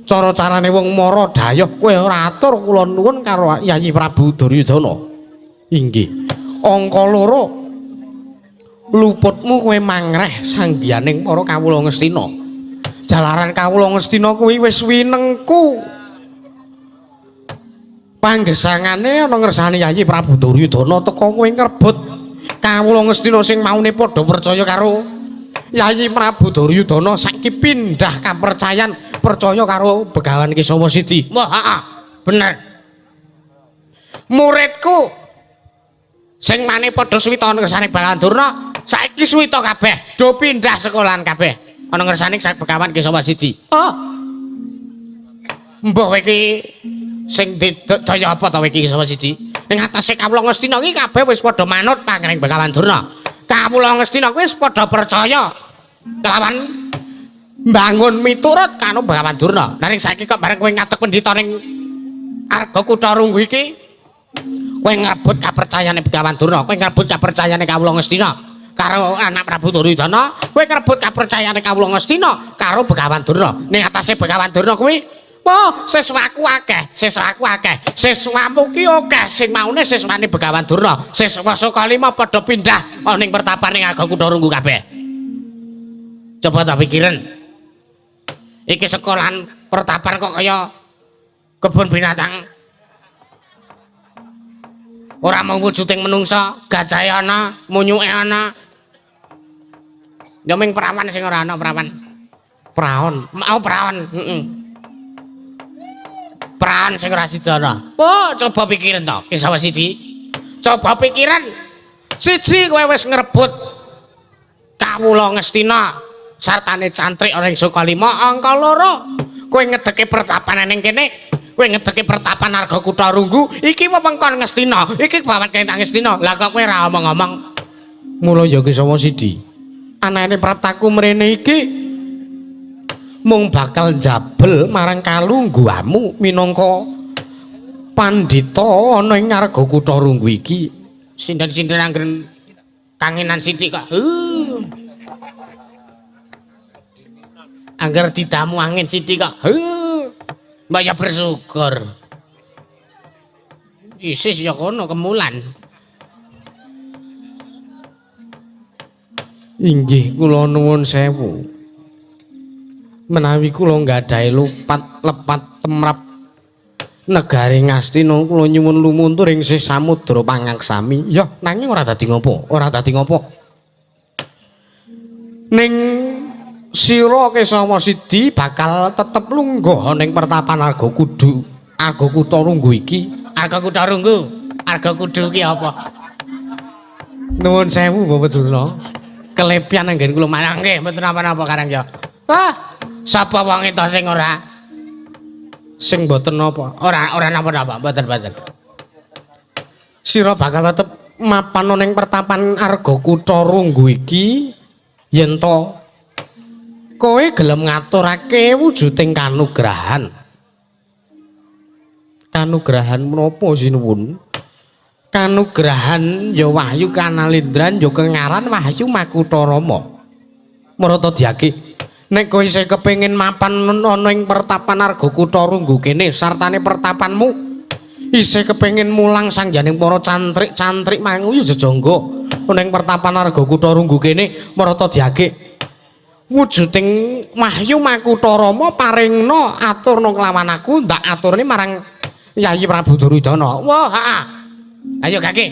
cara-carane wong mara Dayoh kowe ora atur kula nuwun karo Yayi Prabu Duryudana. Inggih. Angka 2 luputmu kowe mangreh sanggiyaning para kawula Ngastina. Jalaran kawula Ngastina kuwi wis winengku. Panggesangane ana ngersani Yayi Prabu Duryudana teka kowe ngrebut kawula Ngastina sing maune padha percaya karo Yayi Prabu Duryudana saiki pindah kapercayan percaya karo Begawan Kesama Sidi. Wah, bener. Muridku sing mane padha suwita ana ngersane Begawan Durna saiki suwita kabeh, do pindah sekolahan kabeh ana ngersane Begawan Kesama Sidi. Oh. Mbah kowe iki sing daya apa ta kowe iki Kesama Sidi? Ning atase kawula Ngastina iki kabeh wis padha manut pangring Begawan Durna. Kawula Ngastina kuwi wis padha percaya kelawan bangun miturut karo Begawan Durna. Lah ning saiki kok bareng kowe ngatek pendhita ning Arga Kutarunggu iki kowe ngrebut kapercayane Begawan Durna, kowe ngrebut kapercayane kawula Ngastina karo anak Prabu Duryudana, kowe ngrebut kapercayane kawula Ngastina karo Begawan Durna. Ning atase Begawan Durna kuwi oh, siswaku akeh, siswaku akeh. Siswamu ki akeh, sing maune siswane Begawan Durna. Siswa saka 5 padha pindah ana ning pertapan ning Arga Kutarunggu kabeh. Coba tak pikirin. Iki sekolahan pertapan kok kaya kebun binatang. Ora mau wujuding menungsa, gajahe ana, munyuke ana. Ya ming perawan sing ora ana perawan. Praon, mau praon, heeh. Praon sing ora sida ana. Oh, coba pikirin to, Kesama Sidi. Coba pikirin. Siji kowe wis ngrebut kawula Ngastina sartane cantrik ora ing Saka 5. Angka 2 kowe ngedeke pertapan ning kene, kowe ngedeke pertapan Arga Kutarunggu iki wewengkon Ngastina, iki bawat kene Ngastina. Lah kok kowe ora omong-omong. Mula ya Kesama Sidi, anane praptaku mrene iki mung bakal jabel marang kalungguhamu minangka pandhita ana ing Arga Kutarunggu iki. Sinden-sinden anggen kangenan sithik kok. Angger ditamu angin sithik kok. Mbak ya bersyukur. Isis ya kono kemulan. Inggih kula nuwun sewu. Menawi kula nggadahi lepat temrap negari Ngastina kula nyuwun lumuntur ing sih samudra pangaksami. Ya nanging ora dadi ngopo, ora dadi ngopo. Ning sira Kesama Sidi bakal tetep lungguh ning pertapan Arga Kutarunggu iki. Arga Kutarunggu, Arga Kudu ki apa? Nuwun sewu Bapak Durna. Kelepian anggen kula manah nggih mboten napa-napa Karang ya. Wah, sapa wong itu sing ora sing mboten napa? Ora napa-napa, mboten. Sira bakal tetep mapan ning pertapan Arga Kutarunggu iki yen to kowe gelem ngaturake wujuding kanugrahan. Kanugrahan menapa sinuwun? Kanugrahan ya Wahyu Kanalindran ya kengaran Wahyu Makutarama. Marata Dyaki. nek kowe isih kepengin mapan ana ing pertapan Arga Kutha Runggu kene sartane pertapanmu isih kepengin mulang sangjaning para cantrik-cantrik manguyu jejangga ana ing pertapan Arga Kutha Runggu kene marata diage wujuding Wahyu Makutha Rama paringna aturna kelawan aku ndak aturne marang Yayi Prabu Duryudana. Wah, heeh. Ayo Gage.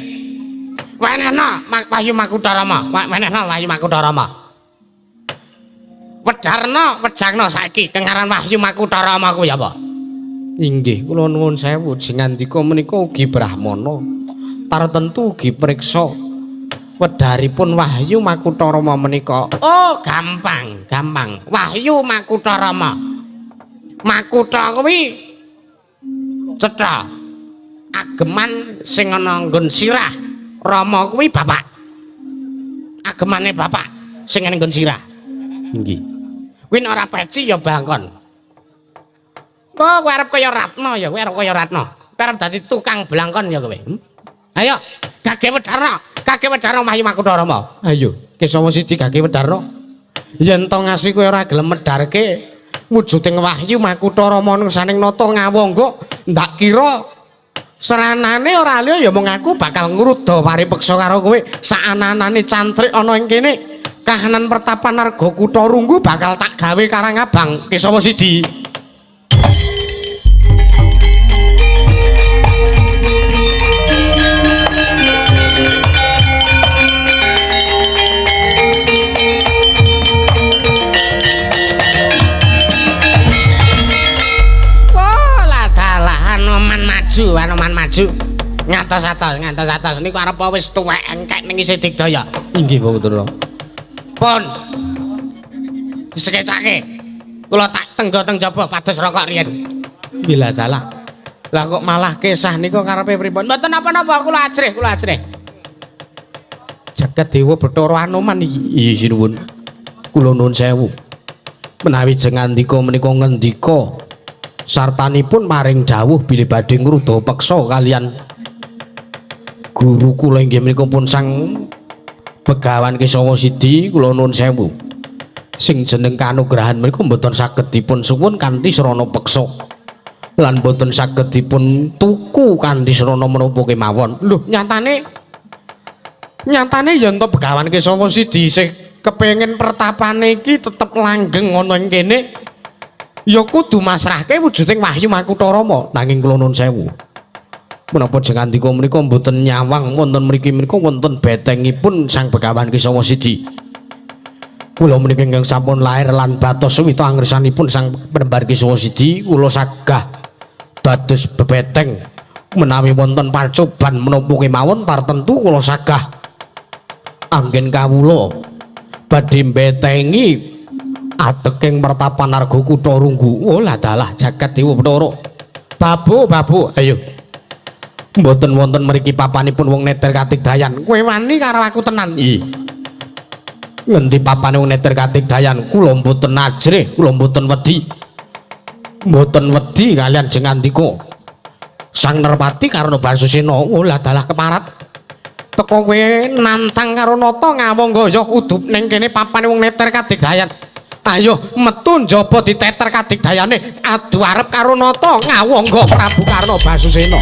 Wenehna Wahyu Makutha Rama. Wenehna Wahyu Makutha Rama. Wedarna, wejangna saiki kengaran Wahyu Makutha Rama kuwi apa? Inggih, kula nuwun sewu jingandika menika ugi brahmana. Tartentu ugi priksa wedaripun Wahyu Makutha Rama menika. Oh, gampang. Wahyu Makutha Rama. Makutha kuwi cetha ageman sing ana nggon sirah. Rama kuwi bapak. Agemane bapak sing ana nggon sirah. Inggih. Kuwi ora peci ya bangkon. Oh, kowe arep kaya Ratna ya, kowe arep kaya Ratna. Kowe arep dadi tukang blangkon ya kowe. Ayo, Gage Wedarna. Gage Wedarna Wahyu Makutha Rama. Ayo, Kesawa Sidi Gage Wedarna. Yen to ngasi kowe ora gelem medharke wujuding Wahyu Makutha Rama ning saning nata ngawangga, ndak kira seranane ora liya ya mung aku bakal ngruda paripeksa karo kowe. Saananane cantrik ana ing kene, kahanan pertapan Arga Kutha Runggu bakal tak gawe karang abang Kesawa Sidi. Anoman maju ngantos atos niku arep wis tuwek engkek ning isih digdaya. Inggih Putra. Pun disekecake kula tak tenggo teng jaba pados rokok riyen. Bila dalah lah kok malah kesah niku karepe pripun? Mboten napa-napa, kula ajrih jagat dewa Bathara Anoman iki. Iya sinuwun kula nuwun sewu menawi jengandika menika ngendika sartanipun maring dawuh bilih badhe ngruda peksa kalian guru kula inggih menika pun Sang Begawan Kesawa Sidi. Kula nuwun sewu sing jeneng kanugrahan menika mboten saged dipun suwun kanthi srana peksa lan mboten saged dipun tuku kanthi srana menapa kemawon. Lho nyatane yen to Begawan Kesawa Sidi sing kepengin pertapane iki tetep langgeng ana ing kene ya kudu masrahke wujuding Wahyu Makutha Rama. Nanging kula nuwun sewu menapa jengandika menika mboten nyawang wonten mriki menika wonten betengipun Sang Begawan Kesawa Sidi. Kula menika ingkang sampun lair lan batos suwita anggersanipun Sang Penembar Kesawa Sidi kula sagah dados bebeteng menawi wonten pacoban menapa kemawon tartentu kula sagah anggen kawula badhe betengi ateking pertapan Arga Kutha Runggu. Oh lah dalah jagat dewa Bathara. Babu, ayo. Mboten wonten mriki papanipun wong Neter Katigdayan. Kowe wani karo aku tenan? Nggih. Ngendi papane wong Neter Katigdayan? Kula mboten ajrih, kula mboten wedi. Mboten wedi kalian jengandika Sang Nerpati karo Basusena. Oh lah dalah keparat. Teko kowe nantang karo nata ngawangga ya udup ning kene papane wong Neter Katigdayan. Ayo metu njaba diteter kadigdayane adu arep karo nata ngawangga Prabu Karna Basusena.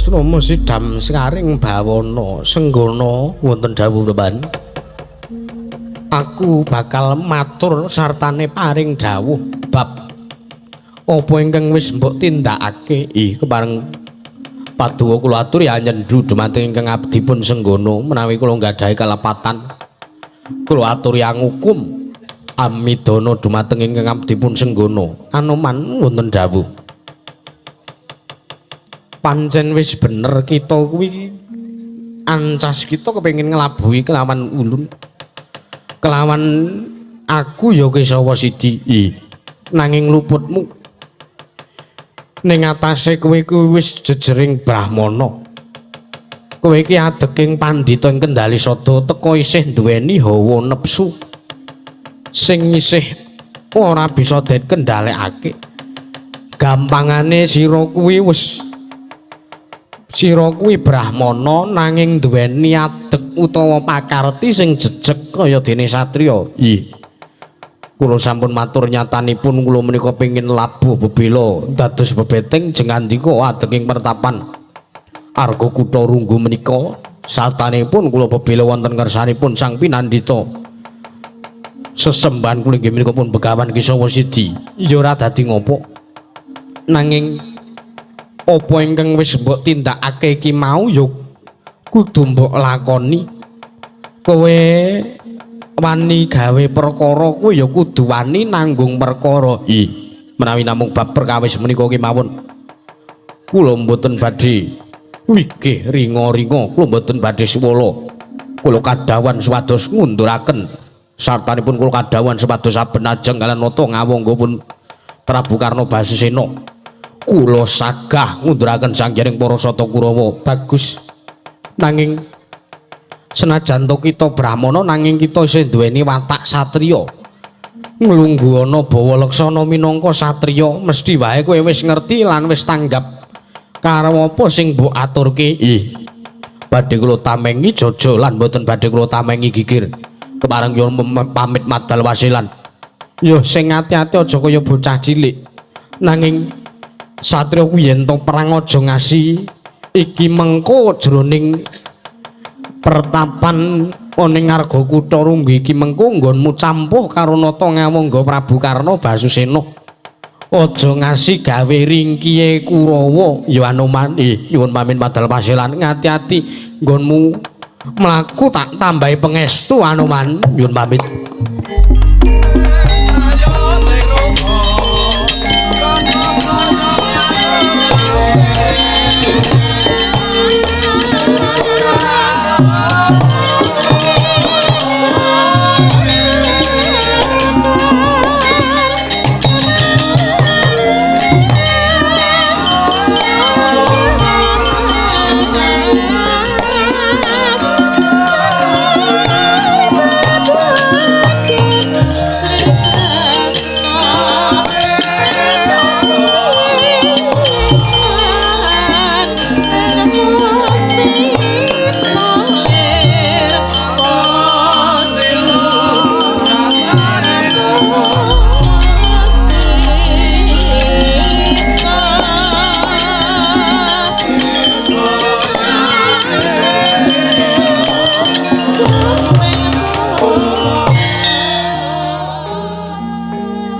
Rama sidam sekaring bawana senggana wonten dawuh reban. aku bakal matur sartane paring dawuh bab apa ingkang wis mbok tindakake kepareng paduka kula aturi anyendu dumateng ingkang abdi pun senggono menawi kula nggadahi kalepatan kula aturi angukum amidana dumateng ingkang abdi pun senggono anoman wonten dawuh pancen wis bener kita kuwi ancas kita kepengin nglabuhi kelawan ulun kelawan aku ya Kesawa Sidi nanging luputmu ning atase kowe kuwi wis jejering brahmana kowe iki adeking pandhita ing Kendali Sada teka isih duweni hawa nepsu sing isih ora bisa dikendhalekake gampangane sira kuwi brahmana nanging duweni adeg utawa pakarti sing jejeg kaya dene satriya. Kula sampun matur nyatanipun kula menika pengin labuh bebela dados bebeteng jengandika adeging pertapan Arga Kutha Runggu menika sartanipun kula bebela wonten kersanipun Sang Pinandhita. Sesembahan kula inggih menika pun Begawan Kesawa Sidi. Ya ora dadi ngopo. Nanging apa ingkang wis mbok tindakake iki mau ya kudu mbok lakoni. Kowe wani gawe perkara kuwi ya kudu wani nanggung perkara. Menawi namung bab perkawis menika kemawon kula mboten badhe wigih ringa-ringa, kula mboten badhe suwala. Kula kadhawan supados ngunduraken sartanipun kula kadhawan supados saben ajeng kaliyan nata ngawangga pun Prabu Karna Basisena. Kula sagah ngunduraken sangjaring para Sata Kurawa. Bagus. Nanging senajan to kita brahmana nanging kita isih duweni watak satriya. Nglungguh ana bawa leksana minangka satriya, mesti wae kowe wis ngerti lan wis tanggap karo apa sing mbok aturke. Badhe kula tamengi jaja lan mboten badhe kula tamengi gigir. Kepareng yo pamit madal wasilan. Yo sing ati-ati aja kaya bocah cilik. Nanging satriya kuwi yen to perang aja ngasi iki mengko jroning pertapan ning Arga Kutha Runggu iki mengko nggonmu campuh karo nata ngawangga Prabu Karna Basusena. Aja ngasi gawe ringkihe Kurawa ya Anoman. Nyuwun pamit padal pasilan ngati-ati nggonmu mlaku tak tambahi pangestu Anoman. Nyuwun pamit.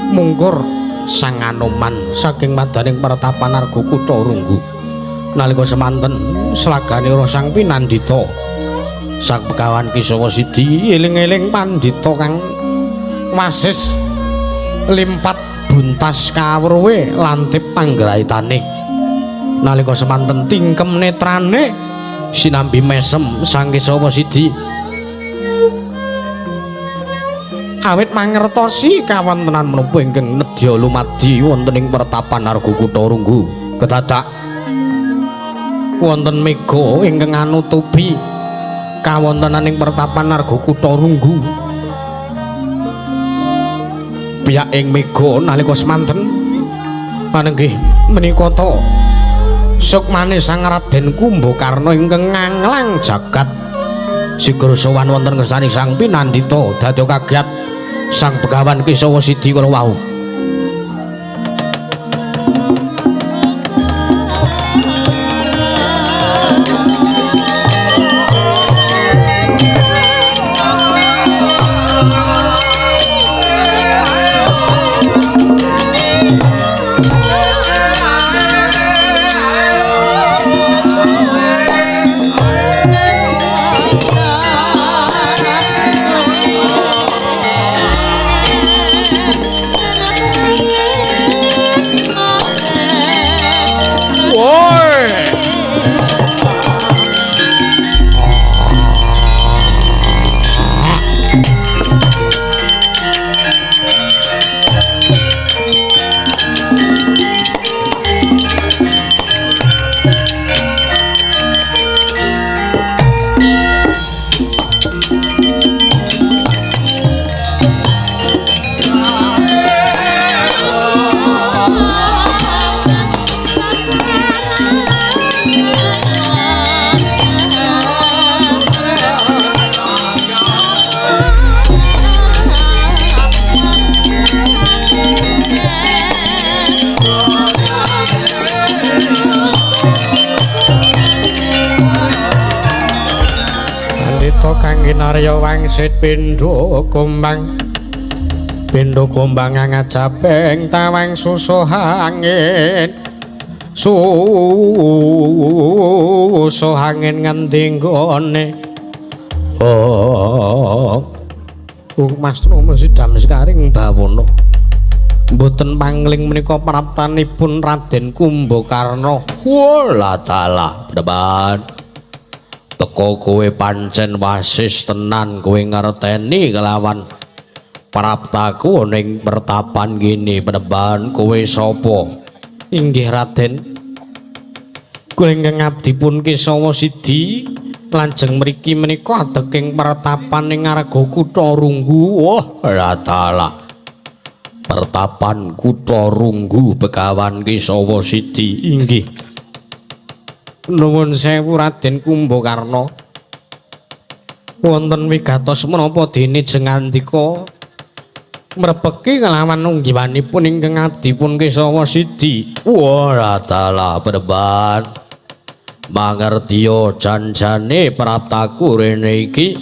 Mungkur Sang Anoman saking madaning pertapan Arga Kutha Runggu nalika semanten slaganira Sang Pinandhita Sang Begawan Kesawa Sidi eling-eling pandhita kang wasis limpat buntas kawruhe lantip panggraitane nalika semanten tingkem netrane sinambi mesem Sang Kesawa Sidi awit mangertosi kawontenan menapa ingkang nedya lumadi wonten ing pertapan Arga Kutha Runggu kedadak wonten mega ingkang anutupi kawontenan ing pertapan Arga Kutha Runggu piyak ing mega nalika semanten panenggih menika ta sukmane Sang Raden Kumbakarna ingkang nganglang jagat sigra sowan wonten kersaning Sang Pinandhita dadi kagiat Sang Begawan Kesawa Sidi kala wau. rata kang kinarya wangsit pindha gombang ngajabeng tawang susuh angin ngendi nggone Mas Rama sidam sekaring bawana mboten pangling menika praptanipun Raden Kumbakarna. Wala dalah beban. Teko kowe pancen wasis tenan kowe ngerteni kelawan praptaku ning pertapan gini beban kowe sapa? Inggih Raden. Kula ingkang abdipun Kesawa Sidi lajeng mriki menika ateking pertapan ing Arga Kutha Runggu. Wala dalah. Pertapan Kutha Runggu Begawan Kesawa Sidi. Inggih. Nuwun sewu Raden Kumbakarna. Wonten wigatos menapa dene jengandika mrepeki kelawan unggiwanipun ingkang abdipun Kesawa Sidi. Wala dalah beban. Mangertiya janjane praptaku rene iki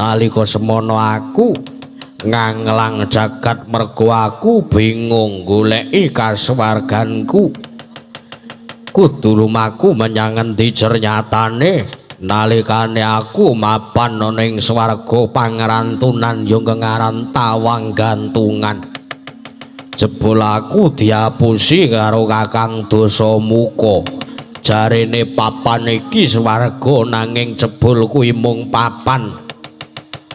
nalika semono aku nganglang jagat mergo aku bingung goleki kasuwarganku kudu lumaku menyang endi jernyatane nalikane aku mapan ning swarga pangerantunan yo ngaran tawang gantungan jebul aku diapusi karo Kakang Dasamuka jarene papan iki swarga nanging jebul kuwi mung papan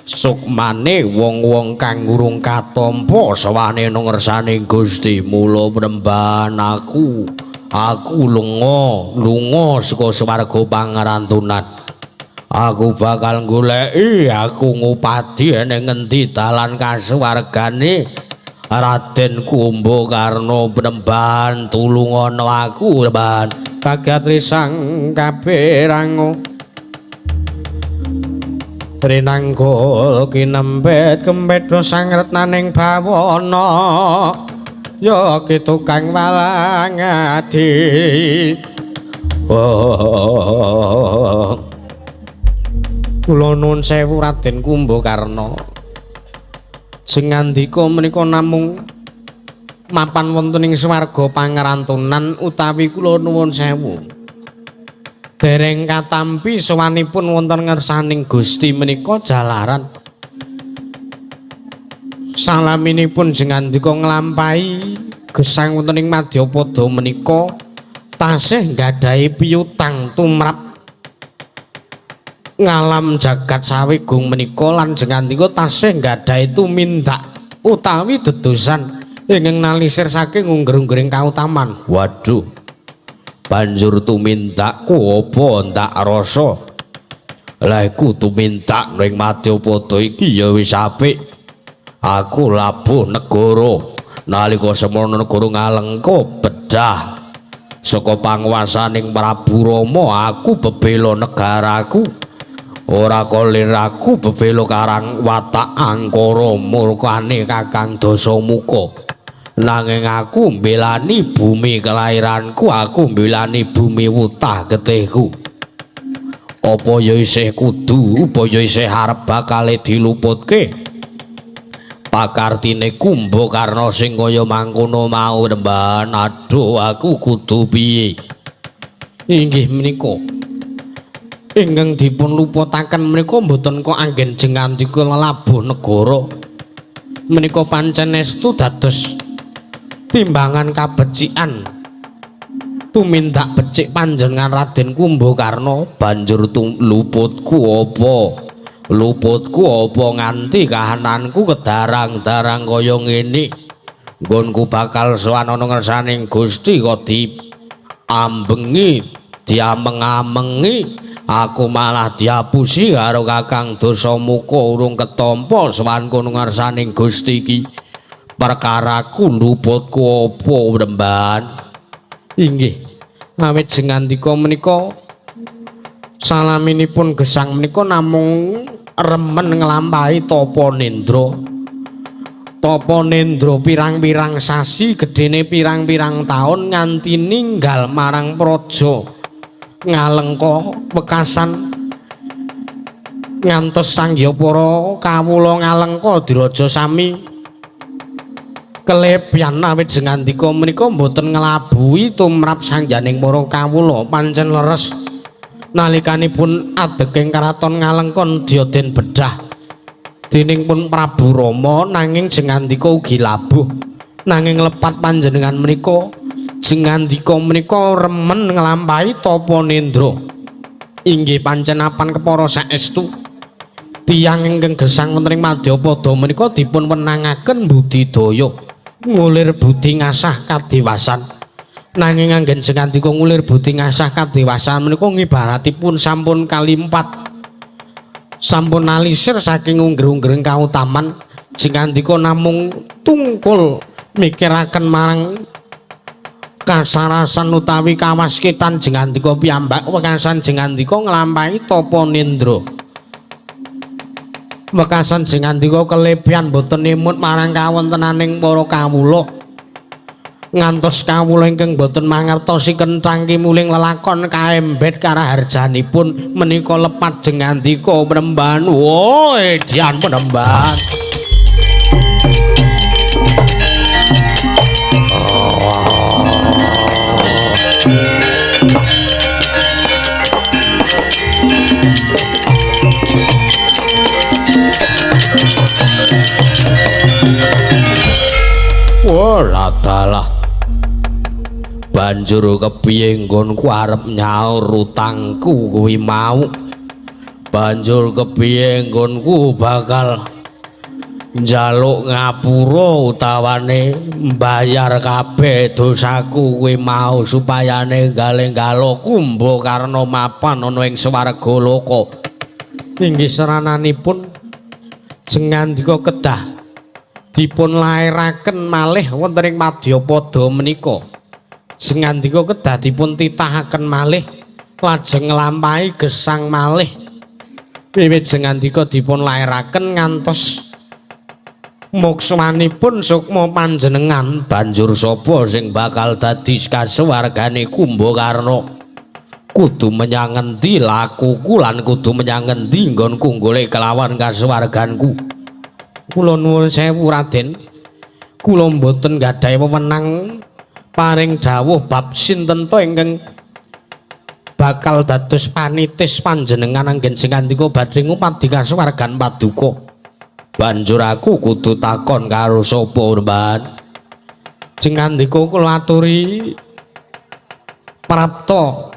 sukmane wong-wong kang urung katampa sawane nang ngersane Gusti mula mremban aku lunga saka swarga pangerantunan aku bakal goleki aku ngupadi ning ngendi dalan kasuwargane Raden Kumbakarna mremban tulungono aku mremban kagatrisang kabeh rango Rinanggul kinempet kempedho sang retnaning bawana ya kitukang walangadi kula nuwun sewu Raden Kumbakarna jengandika menika namung mapan wonten ing swarga pangerantunan utawi kula nuwun sewu dereng katampi sowanipun wonten ngersaning Gusti menika jalaran salaminipun jengandika nglampahi gesang wonten ing Madyapada menika tasih nggadahi piyutang tumrap ngalam jagat sawigung menika lan jengandika tasih nggadahi tumindak utawi dedosan ingkang nalisir saking ungger-unggering kautaman. Waduh banjur tumindakku apa ndak rasa lah iku tumindak ning Madyapada iki ya wis apik aku labuh negara nalika semono negara ngalengka bedah saka panguwasaning Prabu Rama aku bebela negaraku ora kolir aku bebela karang watak angkara murkane Kakang Dasamuka nanging aku mbelani bumi kelahiranku aku mbelani bumi wutah getihku apa ya isih kudu apa ya isih arep bakal diluputke pakartine Kumbakarna sing kaya mangkono mau remban aduh aku kudu piye inggih menika ingkang dipun luputaken menika mboten kok anggen jengandika labuh negara menika pancen estu dados timbangan kabecikan tumindak becik panjenengan Raden Kumbakarna banjur luputku apa nganti kahananku kedarang-darang kaya ngene nggonku bakal sowan ana ngersaning Gusti kok diambengi diameng-amengi aku malah diapusi karo Kakang Dasamuka urung ketampa sowan kono ngersaning Gusti iki perkaraku luputku apa remban inggih awit jengandika menika salaminipun gesang menika namung remen nglampahi tapa nendra pirang-pirang sasi gedene pirang-pirang taun nganti ninggal marang praja ngalengka wekasan ngantos sanggya para kawula ngalengka diraja sami kelepyan awit jengandika menika boten nglabuhi tumrap sangjaning para kawula pancen leres nalikanipun adeging karaton ngalengkon dioden bedah dening pun Prabu Rama nanging jengandika ugi labuh nanging lepat panjenengan menika jengandika menika remen nglampahi tapa nendra inggih pancen apan kepara saestu tiyang ingkang gesang wonten ing Madyapada menika dipun wenangaken budidaya ngulir budi ngasah kadewasan nanging anggen jengandika ngulir budi ngasah kadewasan menika ngibaratipun sampun kalimpat sampun alisir saking ungger-unggering kautaman jengandika namung tungkul mikiraken marang kasarasan utawi kawaskitan jengandika piyambak wekasan jengandika nglampahi tapa nendra wekasan jengandika kelebihan boten nimut marang kawontenaning para kawula ngantos kawula ingkang boten mangertosi kenthang kimuling lelakon kaembet karaharjanipun menika lepat jengandika penemban woi dian penemban Wala dalah banjur kepiye nggonku arep nyaur utangku kuwi mau banjur kepiye nggonku bakal njaluk ngapura utawane mbayar kabeh dosaku kuwi mau supayane galeng-galo kumba karna mapan ana ing swarga loka inggih serananipun jengandika kedah dipun lairaken malih wonten ing Madyapada menika jengandika kedah dipun titahaken malih lajeng nglampahi gesang malih wiwit jengandika dipun lairaken ngantos moksmanipun sukma panjenengan banjur sapa sing bakal dadi kasuwargane Kumbakarna kudu menyang ngendi lakuku lan kudu menyang ngendi nggonku golek kelawan kasuwarganku kula nuwun sewu Raden kula mboten gadhahi wewenang paring dawuh bab sinten to ingkang bakal dados panitis panjenengan anggen jengandika badhe ngupadi kasuwargan paduka banjur aku kudu takon karo sapa Mbah jengandika kula aturi prapta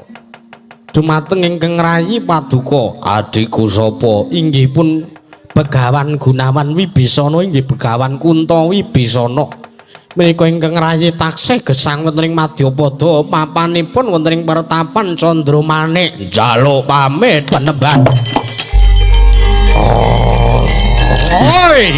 dumateng ingkang rayi paduka adikku sapa inggih pun Begawan Gunawan Wibisana inggih Begawan Kunta Wibisana menika ingkang rayi taksih gesang wonten ing Madyapada papanipun wonten ing pertapan Candramanik njaluk pamit penemban oi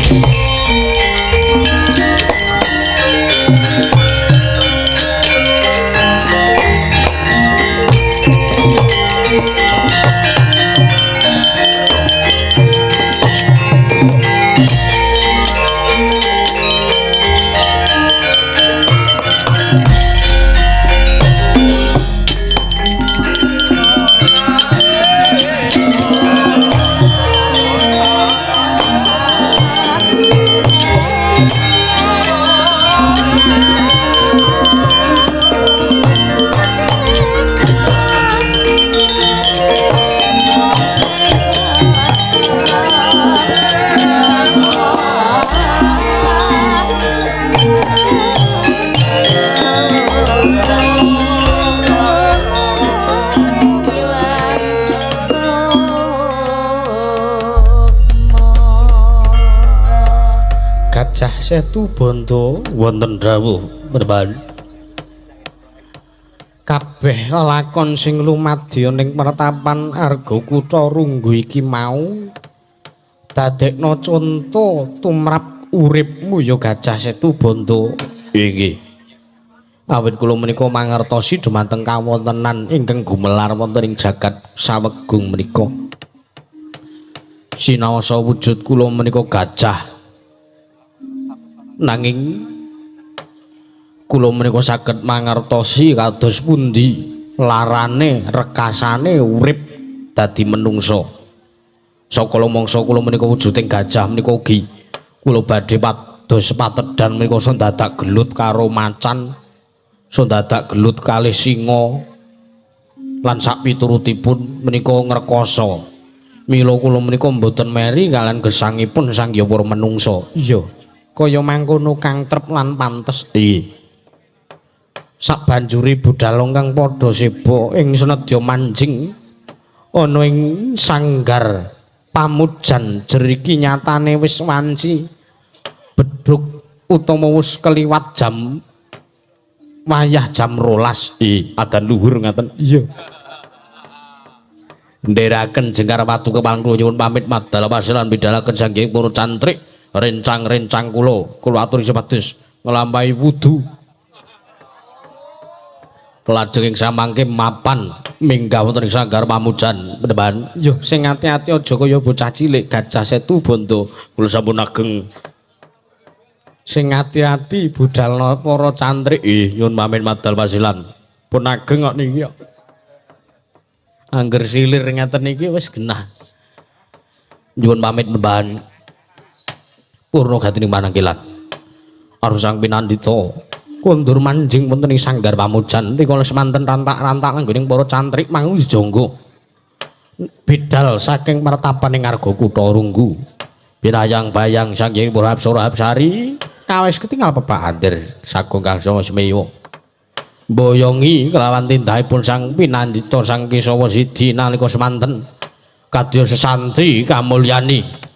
Gajah Setu Banda wonten dawuh Merban kabeh lakon sing lumadya ning pertapan Argakutha Runggu iki mau dadekna conto tumrap uripmu ya Gajah Setu Banda inggih awit kula menika mangertosi dumateng kawontenan ingkang gumelar wonten ing jagat sawegung menika sinaosa wujud kula menika gajah nanging kula menika saged mangertosi kados pundi larane rekasane urip dadi menungsa Sakala mangsa kula menika wujuding gajah menika ugi kula badhe pados patedan menika dadak gelut karo macan, dadak gelut kalih singa lan sak piturutipun menika ngrekoso. Mila kula menika mboten meri kalian gesangipun sangya para menungsa. Iya, kaya mangkono Kang trep lan pantes. Sabanjuri budal kang padha seba ing senedya manjing ana ing sanggar pamujan jeriki nyatane wis wanci bedhug utawa wis keliwat jam wayah jam 12 Adan luhur ngaten. iya Nderaken jengkar watu kepalang kula nyuwun pamit madal pasilan bidhalaken sanggeng para cantrik rencang-rencang kula aturi sepados nglampahi wudu lajeng ing samangke mapan minggah wonten ing sanggar pamujan peneban. yo sing ati-ati aja kaya bocah cilik Gajah Setu Bondo Kula sampun ageng sing ati-ati budal para cantrik nyuwun pamit madal pasilan pun ageng kok niki kok angger silir ngaten niki wis genah nyuwun pamit peneban purna gatining panangkilan arus sang pinandita kondur manjing wonten ing sanggar pamujan rikala semanten rantak-rantak anggoning para cantrik mangu jangga bidal saking martapan ing arga kutha Runggu binayang-bayang sanggeng para apsara apsari kawis ketinggal pepahadir sagung kang sama semeyo boyongi kelawan tindahipun sang pinandita sang Kisawa Sidi nalika semanten kadya sesanti kamulyani.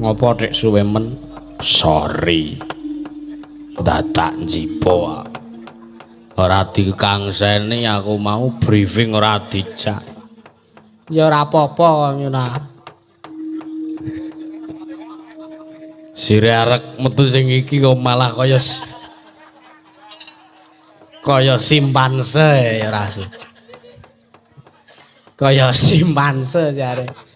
Ngopo nek suwe men? Sorry. Dadak njipo. Ora dikangseni aku mau briefing ora dijak. Ya ora apa-apa ngono. Sire arek metu sing iki kok malah kaya simpanse ya ora sih. Kaya simpanse jare.